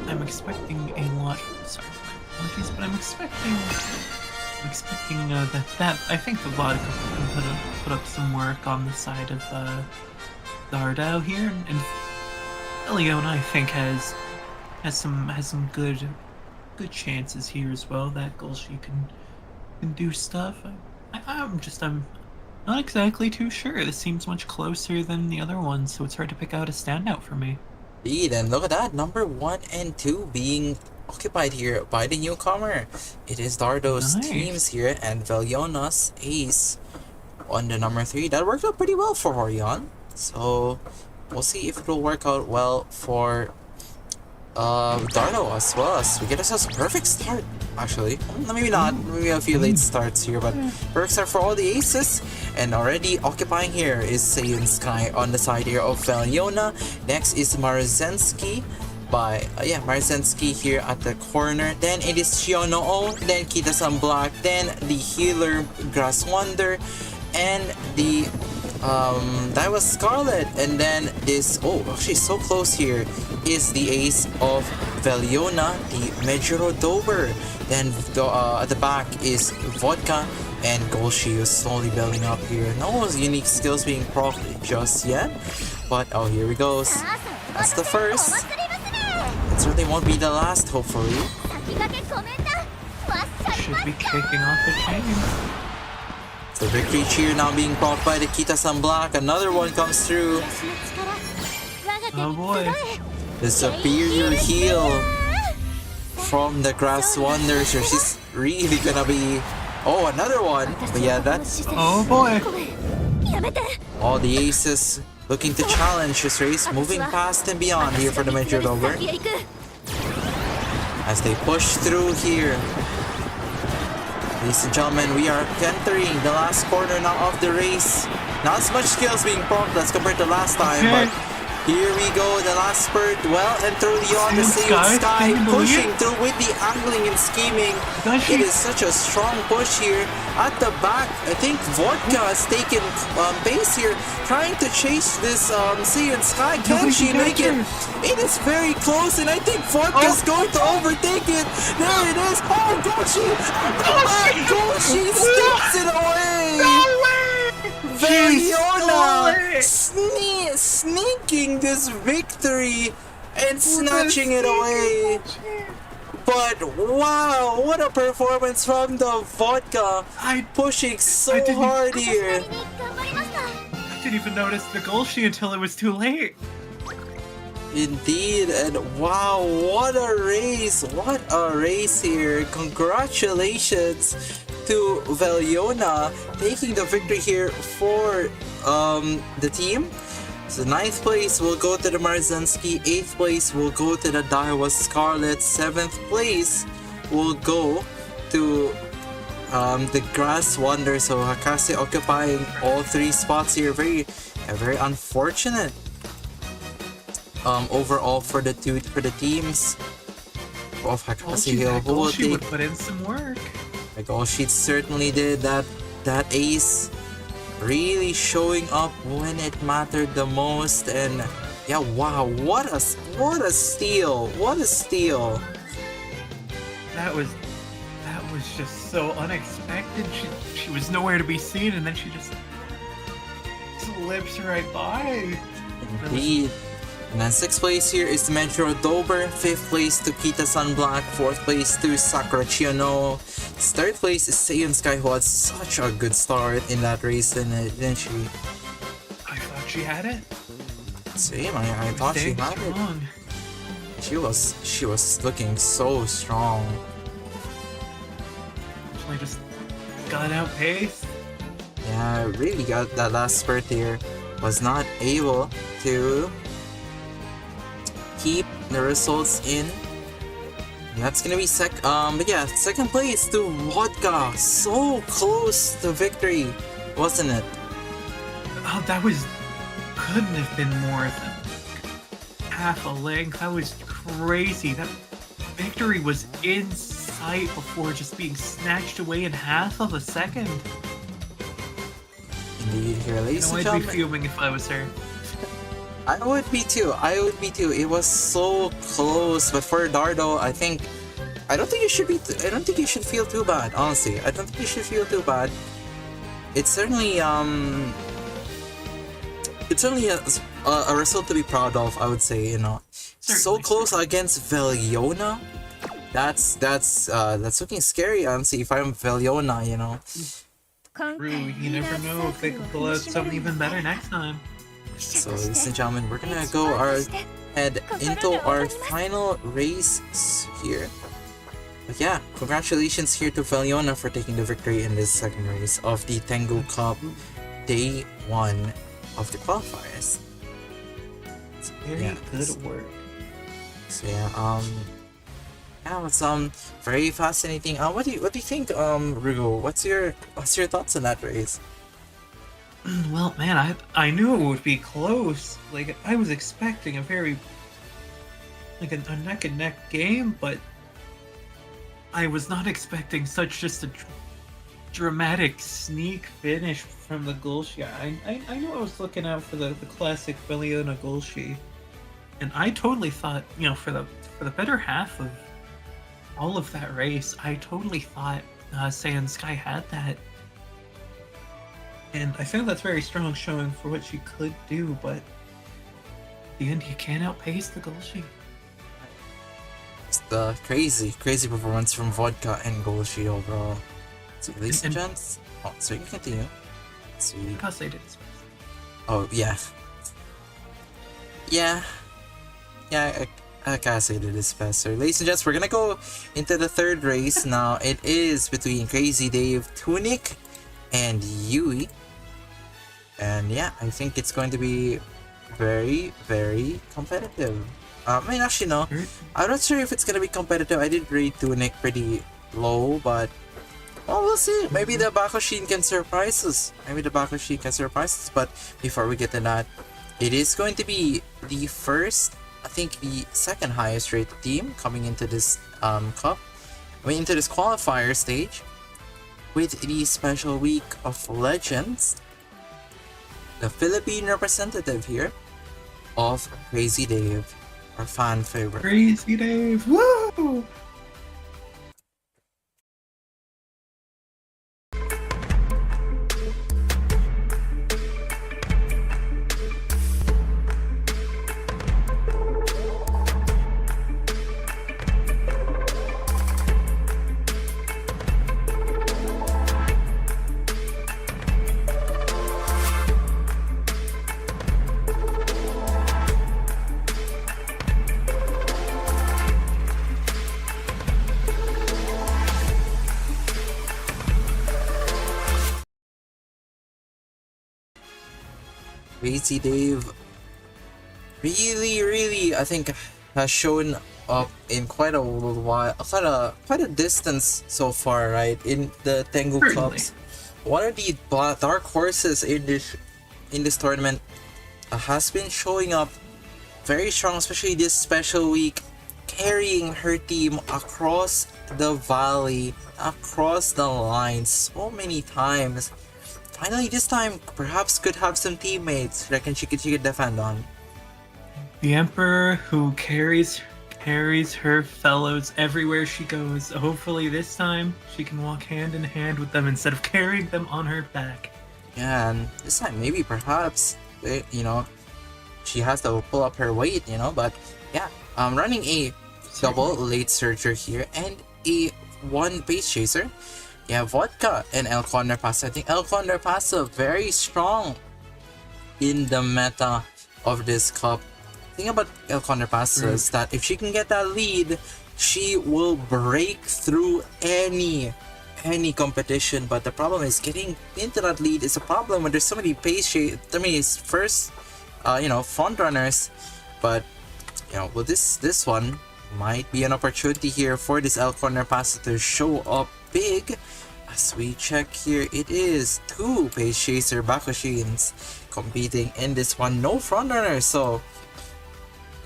I'm expecting a lot. Sorry, my apologies, but I'm expecting that I think the Vodka can put up some work on the side of Dardo here, and Leona I think has some good chances here as well. That goal she can do stuff. I'm not exactly too sure. This seems much closer than the other ones, so it's hard to pick out a standout for me. Indeed, and look at that, number 1 and 2 being occupied here by the newcomer. It is Dardo's teams here, and Veliona's ace on the number 3. That worked out pretty well for Horion, so we'll see if it will work out well for Dardo as well. As we get ourselves a perfect start, actually. Maybe not, maybe a few late starts here, but perfect start for all the aces. And already occupying here is Saiyan Sky on the side here of Valiona. Next is Maruzensky by Maruzensky here at the corner. Then it is Shionoo, then Kita-san Black, then the healer Grass Wonder, and the that was Scarlet, and then this actually so close here is the ace of Valiona, the Mejuro Dober. Then at the back is Vodka, and Golshi is slowly building up here. No unique skills being procced just yet, but here he goes. That's the first. It certainly won't be the last, hopefully. Should be kicking off the game. The victory cheer now being brought by the Kita-san Black. Another one comes through. Oh boy. The superior heal from the Grass Wonders. She's really gonna be... Oh, another one. But yeah, that's... Oh boy. All the aces looking to challenge this race. Moving past and beyond here for the Metro Dover. As they push through here. Ladies and gentlemen, we are entering the last corner now of the race. Not as much skills being procced as compared to last time, but here we go, the last spurt, well and truly on the Saiyan Sky, pushing through with the angling and scheming. It is such a strong push here. At the back, I think Vodka has taken pace here, trying to chase this Saiyan Sky. Can she make it? It is very close, and I think Vodka's going to overtake it. There it is. Oh, Goshi! Goshi steps it away! No way! Valiona sneaking this victory and snatching it away. But wow, what a performance from the Vodka, pushing so hard here. I didn't even notice the Golshi until it was too late. Indeed, and wow, what a race! What a race here! Congratulations to Veliona taking the victory here for the team. So 9th place will go to the Marzanski, 8th place will go to the Daiwa Scarlet, 7th place will go to the Grass Wonder. So Hakase occupying all 3 spots here. Very unfortunate overall for the teams of Hakase Hill. Who will She would put in some work. The goal sheet certainly did. That ace really showing up when it mattered the most. And yeah, wow, what a steal! What a steal! That was just so unexpected. She was nowhere to be seen, and then she just slips right by. Indeed. And then 6th place here is Metro Dober, 5th place to Kita Sunblack, 4th place to Sakura Chiono, 3rd place is Seiyon Sky, who had such a good start in that race, didn't she? I thought she had it. Same, I thought she had it. She was looking so strong. Actually just got outpaced. Yeah, really got that last spurt here. Was not able to keep the results in. And that's gonna be but yeah, 2nd place to Vodka. So close to victory, wasn't it? Oh, couldn't have been more than half a length. That was crazy. That victory was in sight before just being snatched away in half of a second. Indeed, here, ladies and I'd gentlemen. be fuming if I was her. I would be too. It was so close, but for Dardo, I don't think you should feel too bad. Honestly, I don't think you should feel too bad. It's certainly a result to be proud of. I would say, so close against Veliona. That's looking scary. Honestly, if I'm Veliona, True, you never know if they can pull out something even better next time. So, ladies and gentlemen, we're gonna go head into our final race here. But yeah, congratulations here to Veliona for taking the victory in this 2nd race of the Tengu Cup, day 1 of the qualifiers. Very good work. So yeah, it's very fascinating. What do you think, Rugo? What's your thoughts on that race? Well, man, I knew it would be close. Like, I was expecting a very, like, a neck and neck game, but I was not expecting such just a dramatic sneak finish from the Gulshi. I knew I was looking out for the classic Veliona Gulshi, and I totally thought, for the better half of all of that race, I totally thought Saiyan Sky had that. And I think that's very strong showing for what she could do, but at the end, you can't outpace the Gulshi. It's the crazy performance from Vodka and Gulshi overall. So, ladies and gents, so you can continue. Because they did it. Oh, yeah. I gotta say that it's faster. Ladies and gents, we're gonna go into the 3rd race now. It is between Crazy Dave, Tunic, and Yui. And yeah, I think it's going to be very, very competitive. Actually, no. I'm not sure if it's gonna be competitive. I did rate Tunic pretty low, but we'll see. Maybe the Bakushin can surprise us. But before we get to that, it is going to be the first, I think the 2nd highest rated team coming into this into this qualifier stage with the special week of legends. The Philippine representative here of Crazy Dave, our fan favorite. Crazy Dave, woo! Crazy Dave really, I think, has shown up in quite a while, quite a distance so far, right? In the Tengu Certainly. Cups, one of the dark horses in this tournament has been showing up very strong, especially this special week, carrying her team across the valley, across the line so many times. Finally, this time, perhaps could have some teammates. Reckon she could defend on. The Emperor who carries her fellows everywhere she goes. Hopefully this time she can walk hand in hand with them instead of carrying them on her back. Yeah, and this time maybe perhaps she has to pull up her weight, but yeah, running a double late surger here and a one base chaser. Yeah, Vodka and El Condor Pasta. I think El Condor Pasta very strong in the meta of this cup. The thing about El Condor Pasta is that if she can get that lead, she will break through any competition. But the problem is getting into that lead is a problem when there's so many first front runners. But well, this one might be an opportunity here for this El Condor Pasta to show up big. As we check here, it is two Pace Chaser Bakushins competing in this one. No frontrunners, so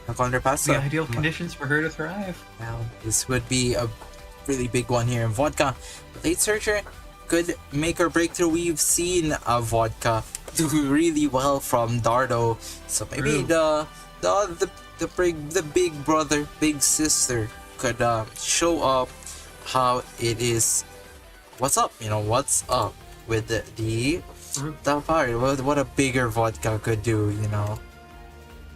El Condor Pasta. The ideal conditions for her to thrive. Well, this would be a really big one here. Vodka, late searcher, could make her breakthrough. We've seen Vodka do really well from Dardo, so maybe the big brother, big sister could show up how it is. What's up? What's up with the fire? What a bigger Vodka could do,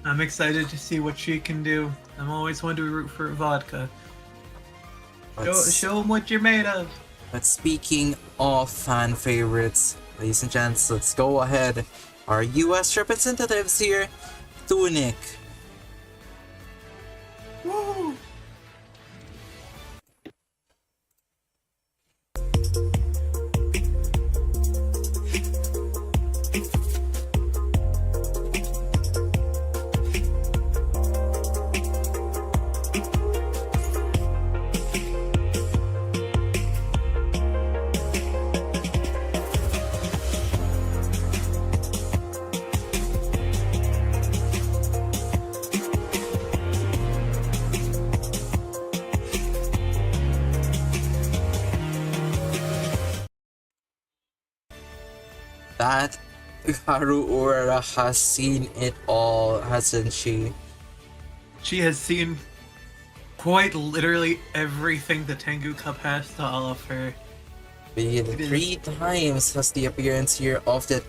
I'm excited to see what she can do. I'm always one to root for Vodka. Show them what you're made of. But speaking of fan favorites, ladies and gents, let's go ahead. Our US representatives here, Tunic. Woo! That Haru Urara has seen it all, hasn't she? She has seen quite literally everything the Tengu Cup has to offer. Three times has the appearance here of this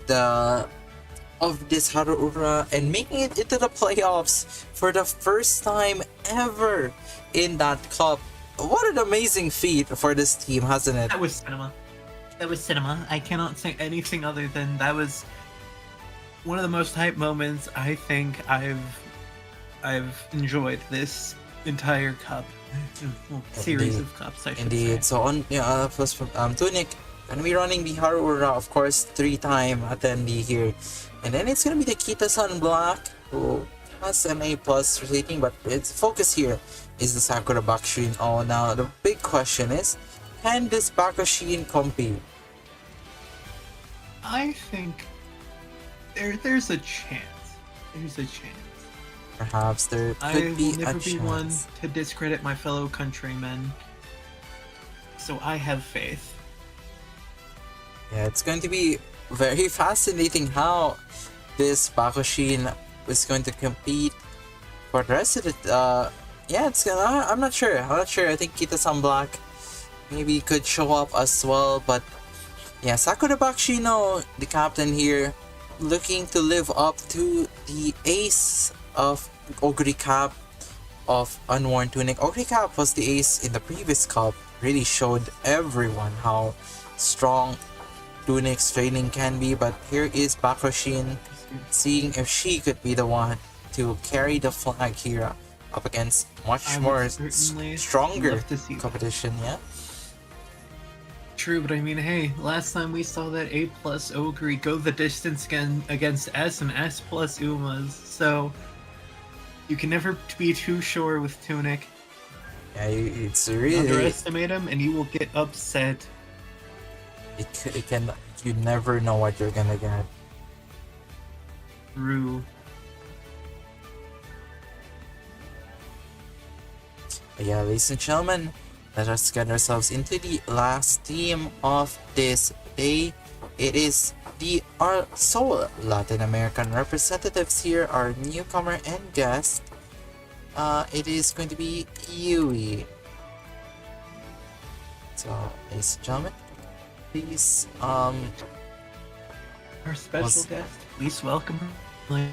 Haru Urara and making it into the playoffs for the first time ever in that cup. What an amazing feat for this team, hasn't it? That was cinema. That was cinema. I cannot say anything other than that was one of the most hype moments I think I've enjoyed this entire cup. Well, series of cups, I should say. So on plus Tunic gonna be running the Haru Urara, of course, 3-time attendee here. And then it's gonna be the Kita-san Black, who has an A+ rating, but its focus here is the Sakura Bakushin. Oh, now the big question is, can this Bakushin compete? I think there's a chance. There's a chance. Perhaps there I could be will a never be one chance. to discredit my fellow countrymen. So I have faith. Yeah, it's going to be very fascinating how this Bakushin is going to compete for the rest of it. Yeah, I'm not sure. I think Kita-san Black maybe could show up as well, but yeah, Sakura Bakushino, the captain here, looking to live up to the ace of Ogre Cap of Unworn Tunic. Ogre Cap was the ace in the previous cup, really showed everyone how strong Tunic's training can be, but here is Bakushin seeing if she could be the one to carry the flag here up against much more stronger competition. Yeah, True, but I mean, hey, last time we saw that A plus Ogre go the distance against S and S plus Umas, so you can never be too sure with Tunic. Yeah, it's really Underestimate him and you will get upset. You never know what you're gonna get. True. But yeah, ladies and gentlemen, let us get ourselves into the last team of this day. It is our sole Latin American representatives here, our newcomer and guest. It is going to be Yui. So, ladies and gentlemen, please, Our special guest, please welcome her.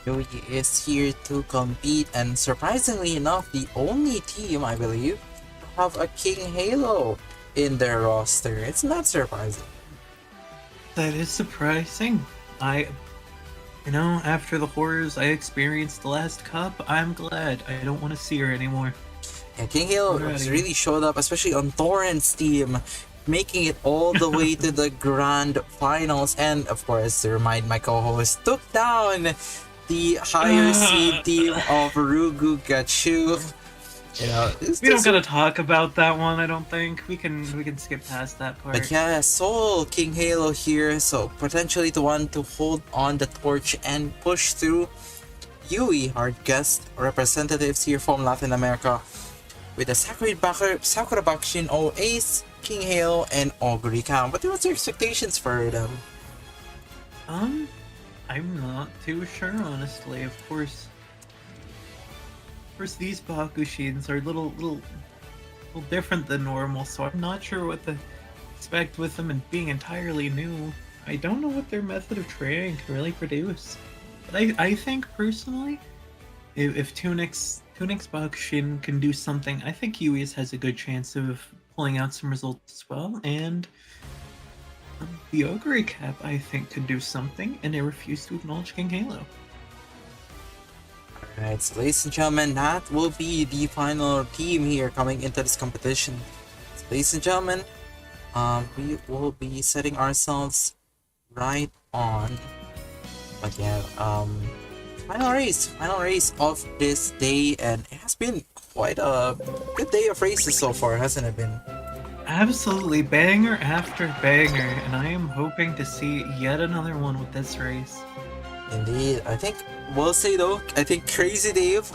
Yui is here to compete, and surprisingly enough, the only team, I believe, to have a King Halo in their roster. It's not surprising. That is surprising. After the horrors I experienced the last cup, I'm glad. I don't want to see her anymore. Yeah, King Halo has really showed up, especially on Torrent's team, making it all the way to the grand finals. And of course, to remind my co-host, took down the higher seed team of Rugu Gachu. We don't gotta talk about that one. I don't think we can skip past that part. But yeah, Soul King Halo here, so potentially the one to hold on the torch and push through. Yui, our guest representatives here from Latin America, with the Sakura Bakushin O Ace, King Halo, and Ogre Cam. But what's your expectations for them? I'm not too sure, honestly. Of course, these Bakushins are a little different than normal, so I'm not sure what to expect with them, and being entirely new, I don't know what their method of training can really produce. But I think personally, if Tunic's Bakushin can do something, I think Yui's has a good chance of pulling out some results as well, and the Ogre Cap, I think, could do something, and they refuse to acknowledge King Halo. Alright, so ladies and gentlemen, that will be the final team here coming into this competition. So, ladies and gentlemen, we will be setting ourselves right on. But yeah, final race of this day, and it has been quite a good day of races so far, hasn't it been? Absolutely, banger after banger, and I am hoping to see yet another one with this race. Indeed, I think we'll say though, I think Crazy Dave,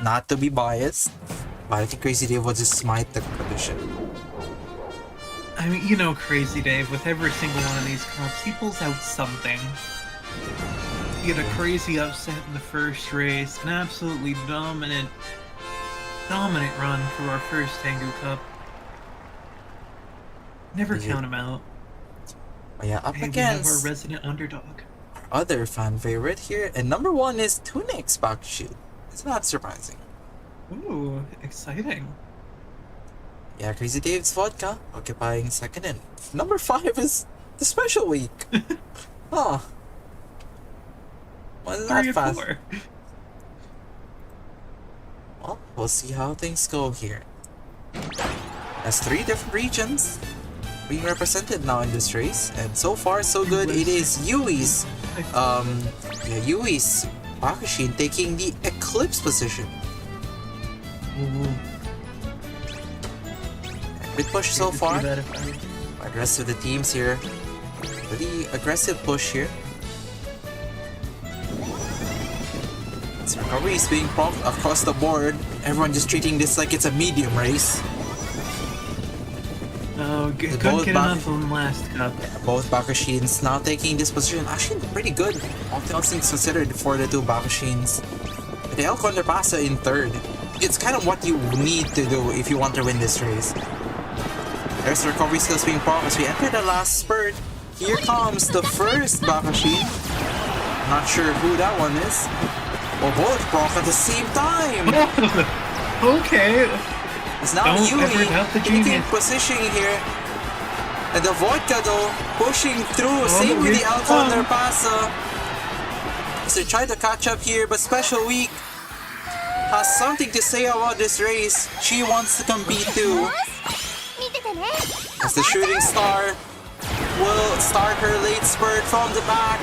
not to be biased, but I think Crazy Dave will just smite the competition. I mean, Crazy Dave, with every single one of these cups, he pulls out something. He had a crazy upset in the first race, an absolutely dominant run for our first Tengu Cup. Never count him out. But yeah, up We have against our resident underdog. our other fan favorite here, and number one is Tunic's Bakushin. It's not surprising. Ooh, exciting. Yeah, Crazy Dave's Vodka occupying second, and number 5 is the Special Week. Huh. Wasn't that fast? 4. Well, we'll see how things go here. There's 3 different regions being represented now in this race, and so far so good. It is Yui's Bakushin taking the Eclipse position. Ooh. Good push so far. The Rest of the teams here. Pretty aggressive push here. This recovery is being propped across the board. Everyone just treating this like it's a medium race. Oh Oh, couldn't get enough of them last cup. Yeah, both Bakushins now taking this position. Actually, pretty good. All things considered for the two Bakushins. The El Condorpasa in third. It's kind of what you need to do if you want to win this race. There's the recovery skills being proc as we enter the last spurt. Here comes the first Bakushin. Not sure who that one is. Well, both proc at the same time. Okay. It's now Yui taking position here. And the Vodka though, pushing through, same with the El Condorpasa. As they try to catch up here, but Special Week has something to say about this race. She wants to compete too. As the shooting star will start her late spurt from the back.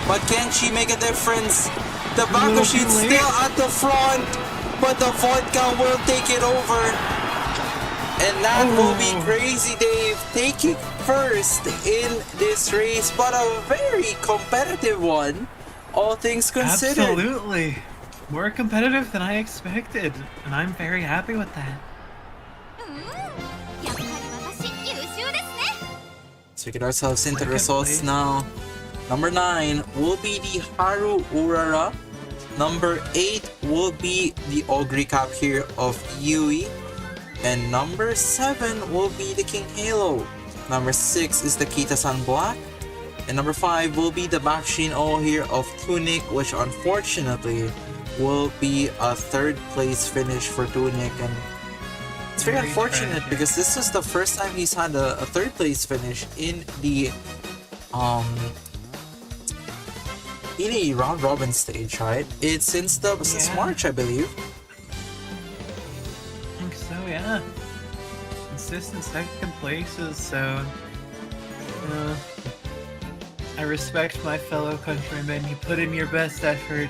But can she make a difference? The Bakushin's still at the front, but the Vodka will take it over. And that will be Crazy Dave taking first in this race, but a very competitive one, all things considered. Absolutely. More competitive than I expected, and I'm very happy with that. So we get ourselves into the results now. Number 9 will be the Haru Urara. Number 8 will be the Ogre Cap here of Yui. And number 7 will be the King Halo. Number 6 is the Kita-san Black. And number 5 will be the Bakushin O here of Tunic, which unfortunately will be a third place finish for Tunic. And it's very unfortunate because this is the first time he's had a third place finish in the in a round robin stage, right? It's since March, I believe. I think so, yeah. Consistent second places, so I respect my fellow countrymen. You put in your best effort.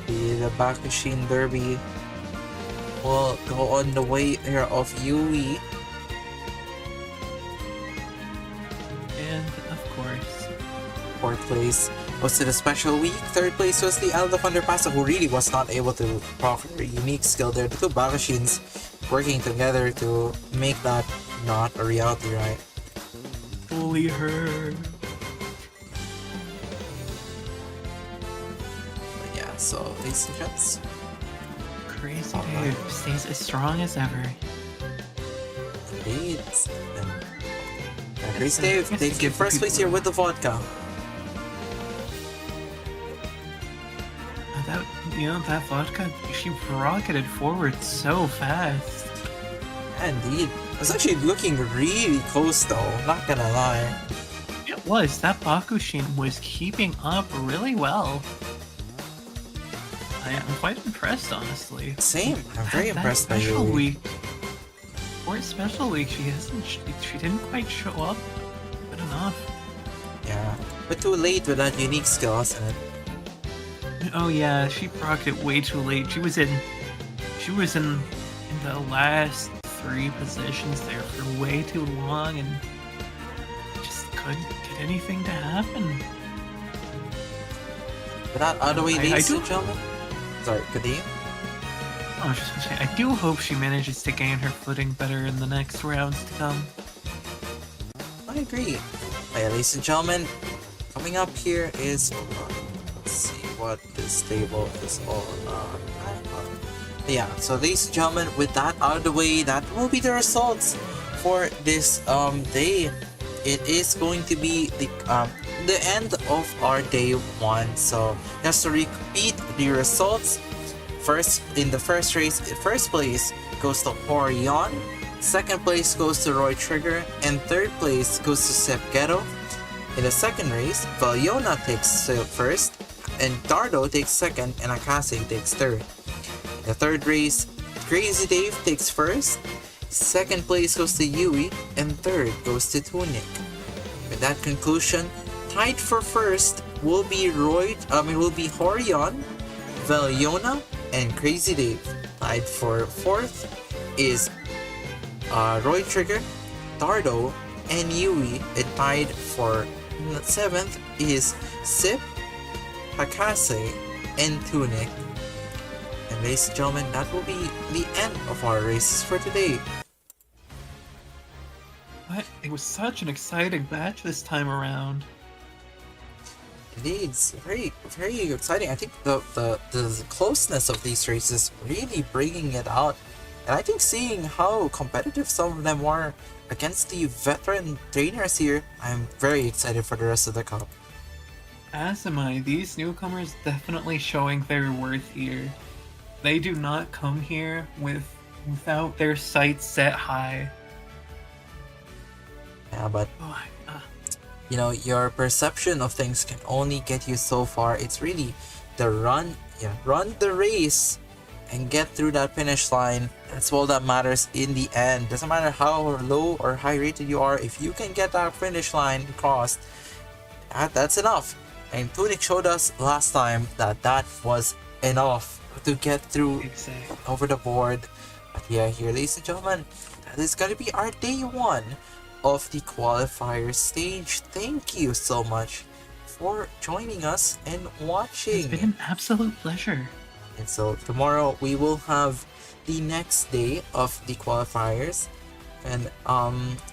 The Bakushin Derby will go on the way here of Yui. And of course, fourth place was to the Special Week. Third place was the Aldo Condorpasa, who really was not able to profit a unique skill there. The two Bakushins working together to make that not a reality, right? Fully her. But yeah, so these gents. Crazy Dave stays as strong as ever. Indeed. Crazy Dave taking first place here with the Vodka. That Vodka, she rocketed forward so fast. Indeed. It was actually looking really close though, not gonna lie. It was. That Bakushin was keeping up really well. I am quite impressed, honestly. Same. I'm very impressed by Special you. Week. For Special Week, she didn't quite show up good enough. Yeah. But too late with that unique skill, wasn't it? Oh yeah, she procced it way too late. She was in the last 3 positions there for way too long and just couldn't get anything to happen. But that out of the way, ladies and gentlemen. Sorry, continue. I was just gonna say, I do hope she manages to gain her footing better in the next rounds to come. I agree. But yeah, ladies and gentlemen, coming up here is let's see what this table is all about. Yeah, so ladies and gentlemen, with that out of the way, that will be the results for this day. It is going to be the end of our day 1. So just to repeat the results, in the first race, first place goes to Horion, second place goes to Roy Trigger, and third place goes to Sep Ghetto. In the second race, Valiona takes first, and Dardo takes second, and Akase takes third. In the third race, Crazy Dave takes first, second place goes to Yui, and third goes to Tunic. With that conclusion, tied for first will be Horion, Valiona, and Crazy Dave. Tied for fourth is Roy Trigger, Dardo, and Yui. And tied for 7th is Sip, Hakase, and Tunic. And ladies and gentlemen, that will be the end of our races for today. It was such an exciting match this time around. Indeed, it's very, very exciting. I think the closeness of these races really bringing it out. And I think seeing how competitive some of them are against the veteran trainers here, I'm very excited for the rest of the cup. As am I. These newcomers definitely showing their worth here. They do not come here without their sights set high. Yeah, but Oh, you know, your perception of things can only get you so far. It's really the run the race and get through that finish line. That's all that matters in the end. Doesn't matter how low or high rated you are, if you can get that finish line crossed, that's enough. And Tunic showed us last time that that was enough to get through exactly. over the board. But yeah, here, ladies and gentlemen, that is gonna be our day one of the qualifier stage. Thank you so much for joining us and watching. It's been an absolute pleasure. And so tomorrow we will have the next day of the qualifiers, and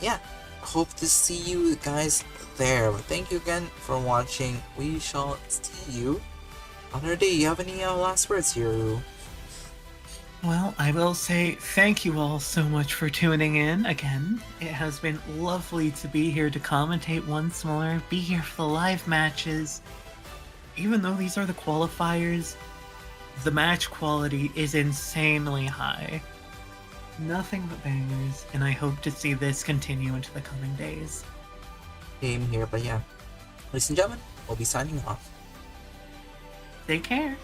yeah, hope to see you guys there. But thank you again for watching. We shall see you another day. You have any last words here, Ru? Well, I will say thank you all so much for tuning in again. It has been lovely to be here to commentate once more, be here for the live matches. Even though these are the qualifiers, the match quality is insanely high. Nothing but bangers, and I hope to see this continue into the coming days. Game here, but yeah. Ladies and gentlemen, we'll be signing off. Take care.